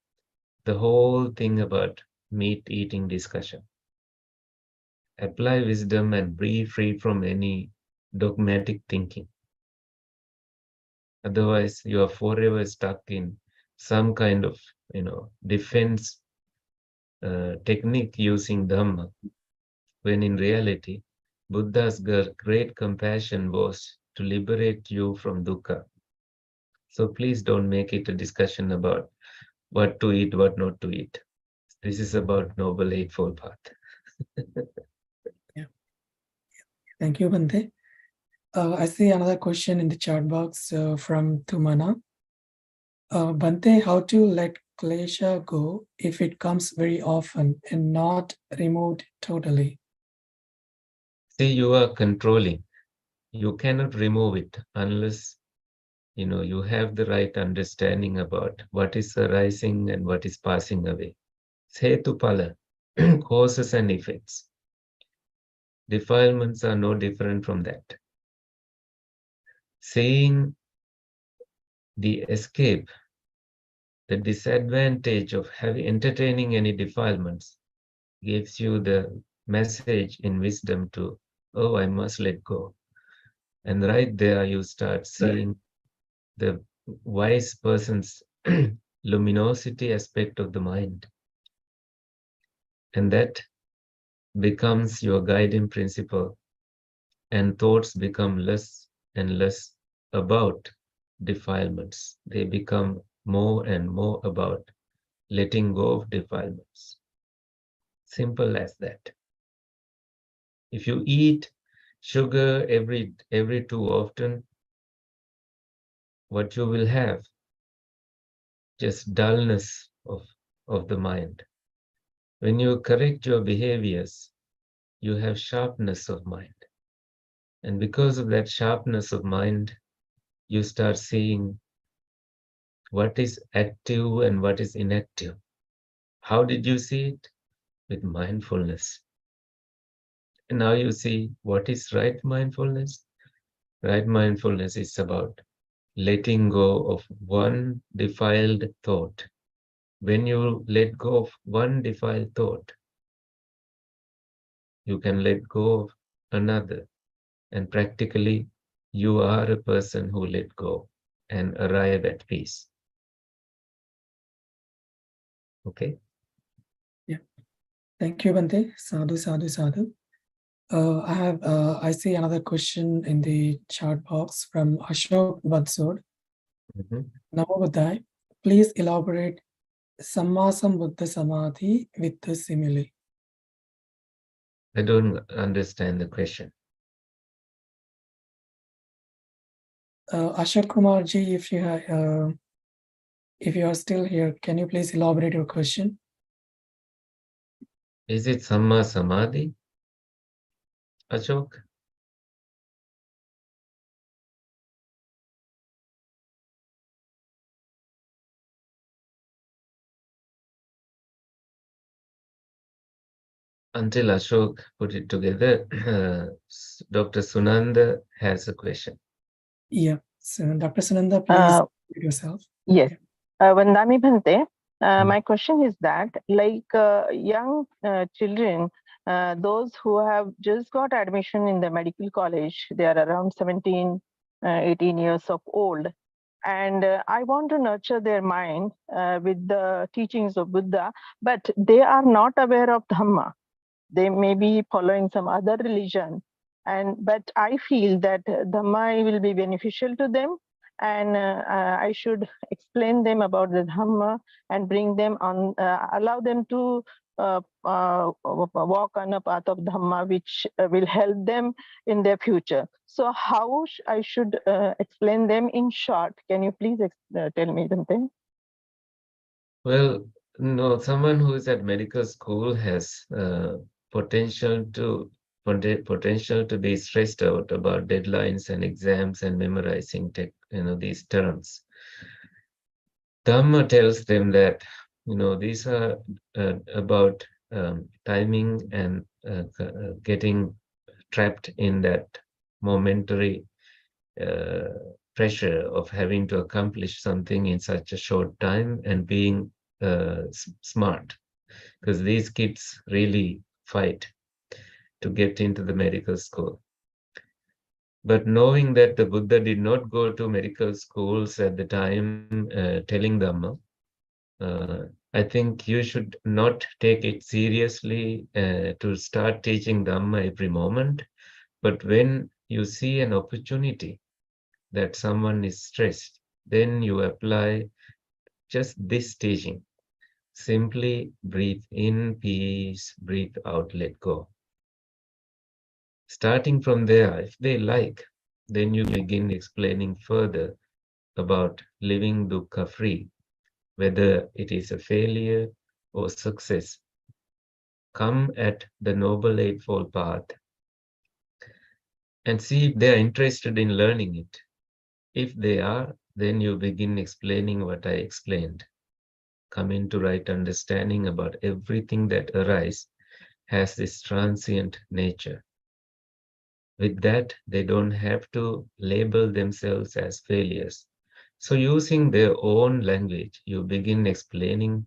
the whole thing about meat eating discussion? Apply wisdom and be free from any dogmatic thinking. Otherwise, you are forever stuck in some kind of, defense technique using Dhamma, when in reality, Buddha's great compassion was to liberate you from dukkha. So please don't make it a discussion about what to eat, what not to eat. This is about Noble Eightfold Path. Yeah. Thank you, Bhante. I see another question in the chat box from Tumana. Bhante, how to let klesha go if it comes very often and not removed totally? See, you are controlling. You cannot remove it unless you have the right understanding about what is arising and what is passing away. Setupala, causes and effects. Defilements are no different from that. Seeing the escape, the disadvantage of entertaining any defilements gives you the message in wisdom to, oh, I must let go. And right there you start seeing the wise person's luminosity aspect of the mind. And that becomes your guiding principle, and thoughts become less and less about defilements. They become more and more about letting go of defilements. Simple as that. If you eat sugar every too often, what you will have, just dullness of the mind. When you correct your behaviors, you have sharpness of mind. And because of that sharpness of mind, you start seeing what is active and what is inactive. How did you see it? With mindfulness. And now you see what is right mindfulness. Right mindfulness is about letting go of one defiled thought. When you let go of one defiled thought, you can let go of another. And practically, you are a person who let go and arrive at peace. Okay? Yeah. Thank you, Bhante. Sadhu, sadhu, sadhu. I see another question in the chat box from Ashok Badsod. Mhm. Namo Buddhaya. Please elaborate Sammasam Buddha Samadhi with the simile. I don't understand the question. Ashok Kumar ji, if you are still here, can you please elaborate your question? Is it Samma Samadhi, Ashok? Until Ashok put it together, Dr. Sunanda has a question. Yeah. So, Dr. Sananda, please introduce yourself. Yes. Yeah. Vandami Bhante, Mm. my question is that, like young children, those who have just got admission in the medical college, they are around 17, 18 years of old. And I want to nurture their mind with the teachings of Buddha, but they are not aware of Dhamma. They may be following some other religion, but I feel that Dhamma will be beneficial to them, and I should explain them about the Dhamma and bring them on, allow them to walk on a path of Dhamma, which will help them in their future. So how I should explain them in short? Can you please tell me something? Well, no, someone who is at medical school has potential to potential to be stressed out about deadlines and exams and memorizing these terms. Dhamma tells them that these are about timing and getting trapped in that momentary pressure of having to accomplish something in such a short time and being smart, because these kids really fight to get into the medical school. But knowing that the Buddha did not go to medical schools at the time telling Dhamma, I think you should not take it seriously to start teaching Dhamma every moment. But when you see an opportunity that someone is stressed, then you apply just this teaching. Simply breathe in peace, breathe out, let go. Starting from there, if they like, then you begin explaining further about living dukkha free, whether it is a failure or success. Come at the Noble Eightfold Path and see if they are interested in learning it. If they are, then you begin explaining what I explained. Come into right understanding about everything that arises has this transient nature. With that, they don't have to label themselves as failures. So using their own language, you begin explaining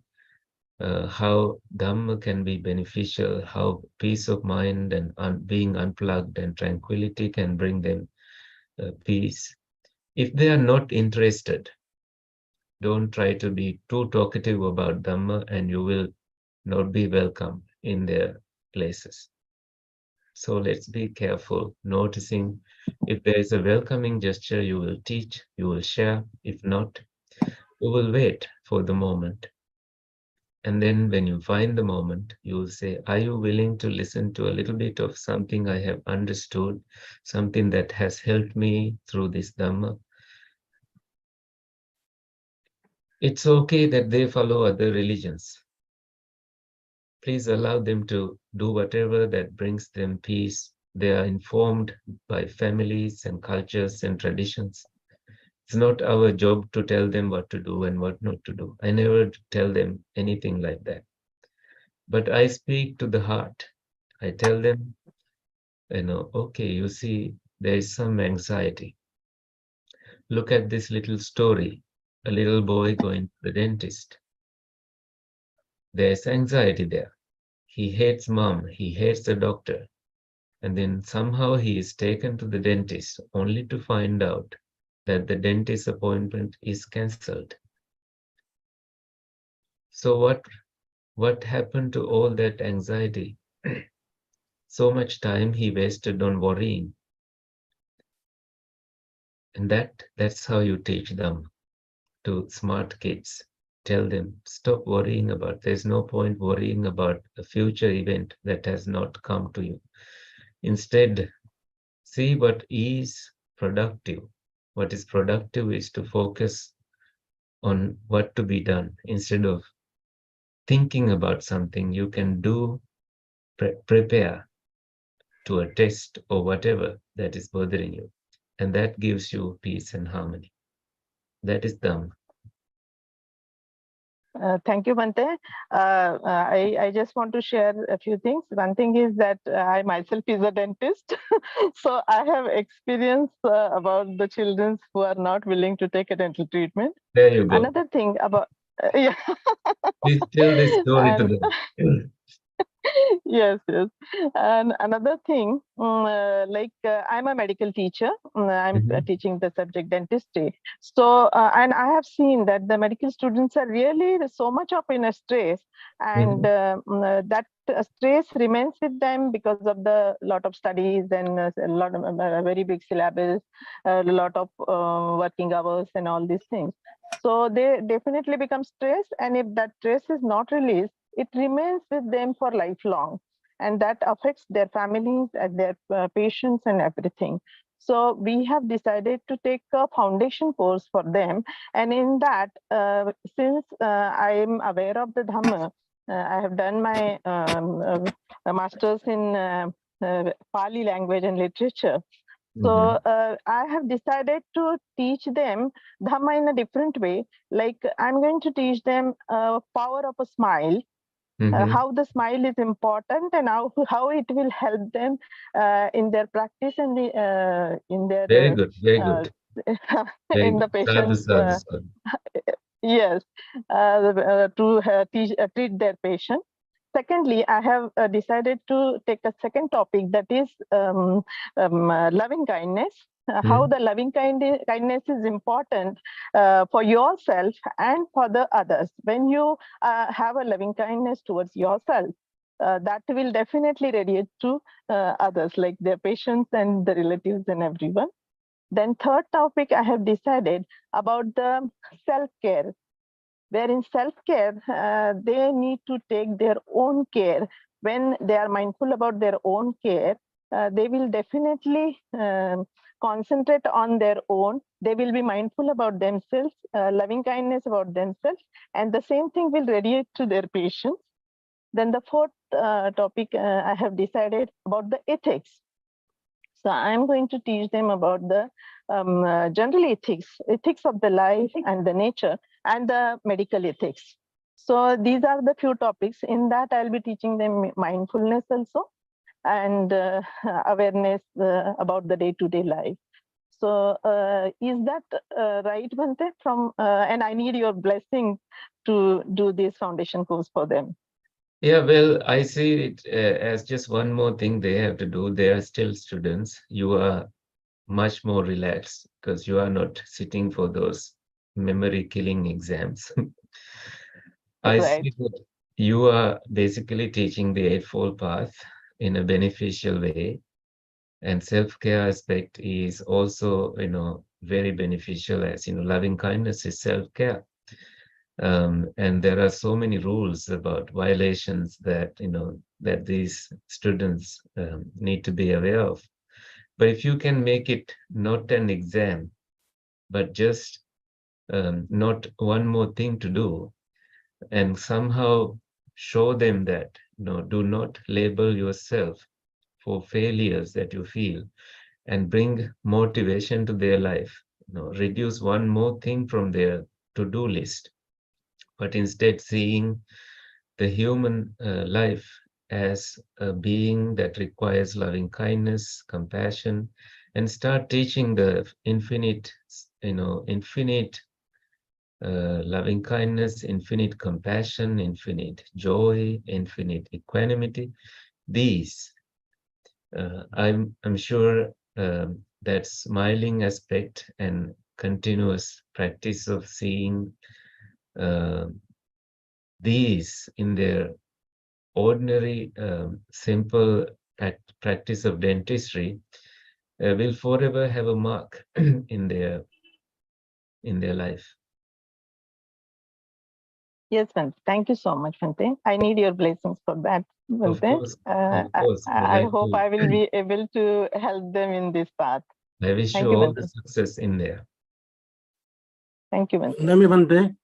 how Dhamma can be beneficial, how peace of mind and being unplugged and tranquility can bring them peace. If they are not interested, don't try to be too talkative about Dhamma and you will not be welcome in their places. So let's be careful, noticing if there is a welcoming gesture, you will teach, you will share. If not, you will wait for the moment. And then when you find the moment, you will say, are you willing to listen to a little bit of something I have understood, something that has helped me through this Dhamma? It's okay that they follow other religions. Please allow them to do whatever that brings them peace. They are informed by families and cultures and traditions. It's not our job to tell them what to do and what not to do. I never tell them anything like that. But I speak to the heart. I tell them, Okay, you see, there is some anxiety. Look at this little story, a little boy going to the dentist. There's anxiety there. He hates mom, he hates the doctor, and then somehow he is taken to the dentist only to find out that the dentist appointment is cancelled. So what happened to all that anxiety? So much time he wasted on worrying. And that's how you teach them to smart kids. Tell them, stop worrying about, there's no point worrying about a future event that has not come to you. Instead, see what is productive. What is productive is to focus on what to be done instead of thinking about something you can do, prepare to a test or whatever that is bothering you. And that gives you peace and harmony. That is Dhamma. Thank you, Bhante. I just want to share a few things. One thing is that I myself is a dentist. So I have experience about the children who are not willing to take a dental treatment. There you go. Another thing about, yeah. Please tell this story to And them. yes, yes. And another thing, I'm a medical teacher. I'm Mhm. teaching the subject dentistry. So, and I have seen that the medical students are really so much of in a stress, and Mhm. that stress remains with them because of the lot of studies and a lot of very big syllabus, a lot of working hours, and all these things. So they definitely become stressed, and if that stress is not released, it remains with them for lifelong, and that affects their families and their patients and everything. So we have decided to take a foundation course for them, and in that, since I am aware of the Dhamma, I have done my master's in Pali language and literature. So Mhm. I have decided to teach them Dhamma in a different way. Like I'm going to teach them power of a smile, Mhm. how the smile is important, and how it will help them in their practice and in Very their good, very uh, good. Very in the good. Sadhu, patient's sadhu, sadhu. yes, to treat their patient. Secondly, I have decided to take a second topic, that is loving kindness. How Mhm. the loving kindness is important for yourself and for the others. When you have a loving kindness towards yourself, that will definitely radiate to others, like their patients and the relatives and everyone. Then third topic I have decided about the self-care, where in self-care, they need to take their own care. When they are mindful about their own care, they will definitely concentrate on their own. They will be mindful about themselves, loving kindness about themselves, and the same thing will radiate to their patients. Then the fourth topic I have decided about the ethics. So I'm going to teach them about the general ethics, ethics of the life and the nature, and the medical ethics. So these are the few topics. In that, I'll be teaching them mindfulness also, and awareness about the day-to-day life. So is that right, Bhante? And I need your blessing to do this foundation course for them. Yeah, well, I see it as just one more thing they have to do. They are still students. You are much more relaxed because you are not sitting for those memory killing exams. I Right. see that you are basically teaching the Eightfold Path in a beneficial way, and self-care aspect is also, very beneficial, as loving kindness is self-care. And there are so many rules about violations that that these students need to be aware of. But if you can make it not an exam, but just not one more thing to do, and somehow show them that do not label yourself for failures that you feel, and bring motivation to their life. Reduce one more thing from their to-do list, but instead seeing the human life as a being that requires loving kindness, compassion, and start teaching the infinite, infinite loving kindness, infinite compassion, infinite joy, infinite equanimity. These, I'm sure that smiling aspect and continuous practice of seeing these in their ordinary, simple practice of dentistry will forever have a mark in their life. Yes, Bhante. Thank you so much, Bhante. I need your blessings for that, Of Bhante. course, of course. I hope I will be able to help them in this path. I wish Thank you you, all the Bhante. success in there. Thank you, Bhante. Vandami Bhante.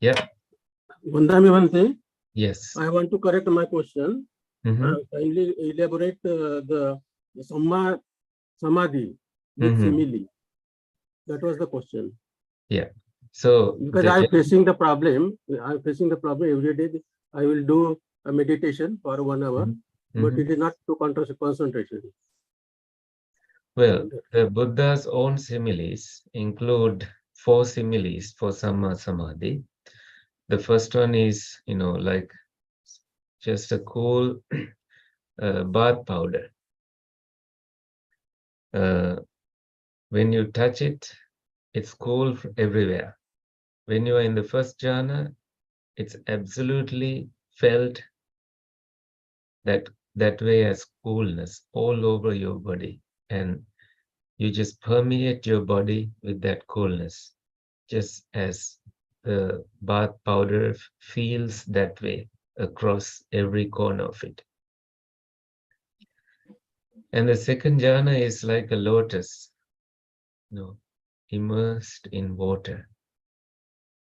Yeah. Vandami Bhante. Yes. I want to correct my question. Mm-hmm. Kindly elaborate the samadhi with simile. That was the question. Yeah. So because I'm facing the problem. I'm facing the problem every day. I will do a meditation for 1 hour, but it is not to concentration. Well, the Buddha's own similes include 4 similes for Samma Samadhi. The first one is, like just a cool bath powder. When you touch it, it's cool everywhere. When you are in the first jhana, it's absolutely felt that way as coolness all over your body, and you just permeate your body with that coolness, just as the bath powder feels that way across every corner of it. And the second jhana is like a lotus, immersed in water,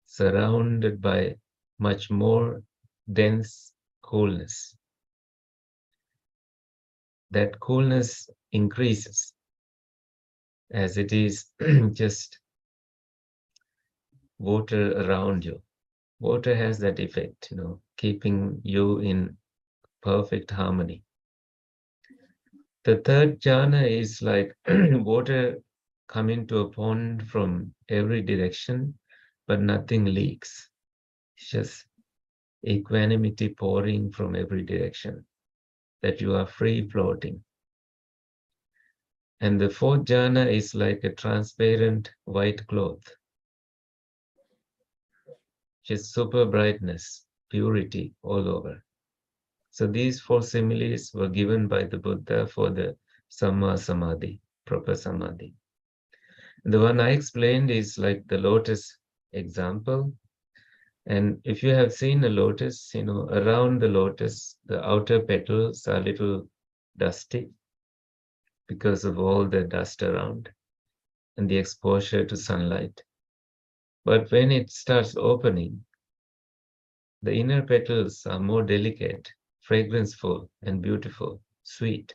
surrounded by much more dense coolness. That coolness increases as it is just water around you. Water has that effect, keeping you in perfect harmony. The third jhana is like water coming to a pond from every direction, but nothing leaks. It's just equanimity pouring from every direction, that you are free floating. And the fourth jhana is like a transparent white cloth, just super brightness, purity all over. So these 4 similes were given by the Buddha for the Samma Samadhi, proper Samadhi. The one I explained is like the lotus example. And if you have seen a lotus, around the lotus, the outer petals are a little dusty because of all the dust around and the exposure to sunlight. But when it starts opening, the inner petals are more delicate, fragranceful, and beautiful, sweet.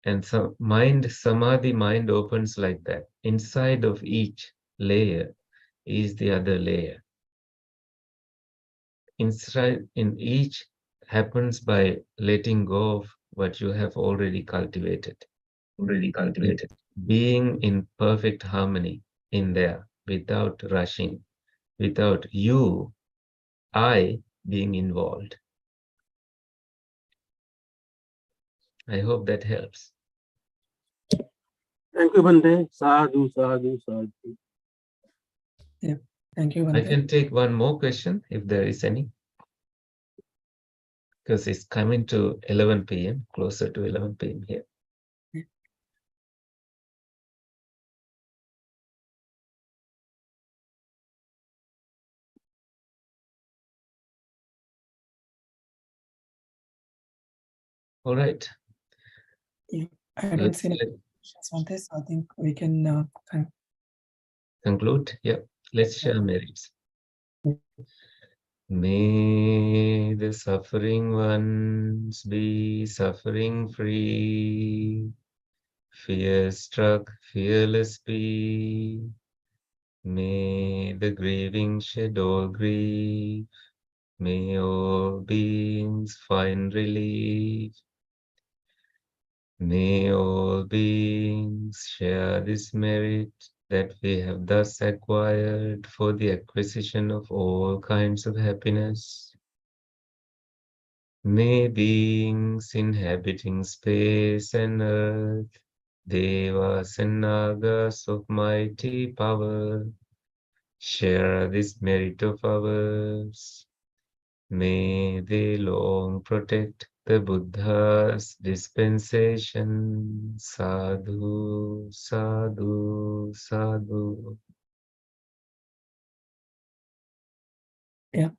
And samadhi mind opens like that. Inside of each layer is the other layer. Inside in each happens by letting go of what you have already cultivated. Being in perfect harmony in there, without rushing, without I being involved. I hope that helps. Thank you, Bhante. Sadhu, sadhu, sadhu. Yeah, thank you, Bhante. I can take one more question if there is any, because it's coming to 11 p.m., closer to 11 p.m. here. All right. Yeah, I don't see any questions on this. I think we can conclude. Yeah, let's share merits. May the suffering ones be suffering free, fear struck, fearless be. May the grieving shed all grief. May all beings beings find relief. May all beings share this merit that we have thus acquired for the acquisition of all kinds of happiness. May beings inhabiting space and earth, Devas and Nagas of mighty power, share this merit of ours. May they long protect the Buddha's dispensation. Sadhu, sadhu, sadhu. Yeah.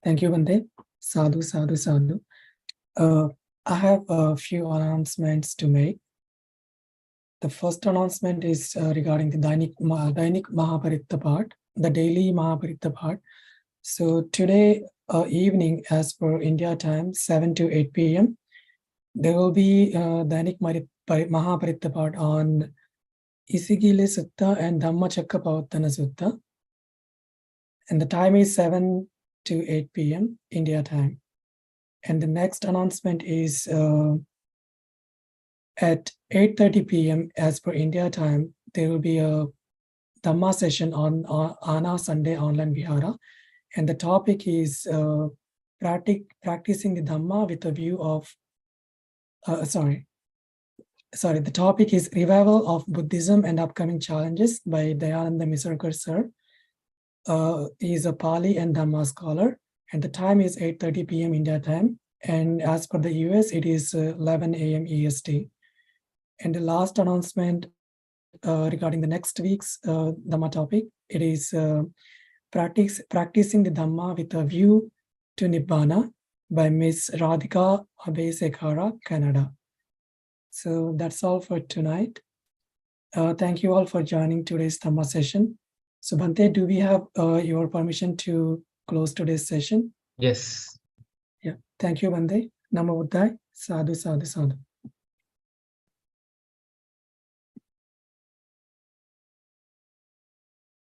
Thank you, Bhante. Sadhu, sadhu, sadhu. I have a few announcements to make. The first announcement is regarding the Dainik Mahaparitta part, the daily Mahaparitta part. So today evening, as per India time, 7 to 8 p.m., there will be Dainik Mahaparitta part on Isigile Sutta and Dhammacakkappavattana Sutta. And the time is 7 to 8 p.m. India time. And the next announcement is at 8:30 p.m. as per India time, there will be a Dhamma session on Ana Sunday online Vihara. And the topic is practicing the Dhamma with a view of, the topic is Revival of Buddhism and Upcoming Challenges by Dayananda Misarkar sir. He is a Pali and Dhamma scholar. And the time is 8:30 p.m. India time. And as per the US, it is 11 a.m. EST. And the last announcement regarding the next week's Dhamma topic, it is practicing the Dhamma with a view to Nibbana by Miss Radhika Abesekhara, Canada. So that's all for tonight. Thank you all for joining today's Dhamma session. So Bhante, do we have your permission to close today's session? Yes. Yeah. Thank you, Bhante. Namo Buddhaya. Sadhu, sadhu, sadhu.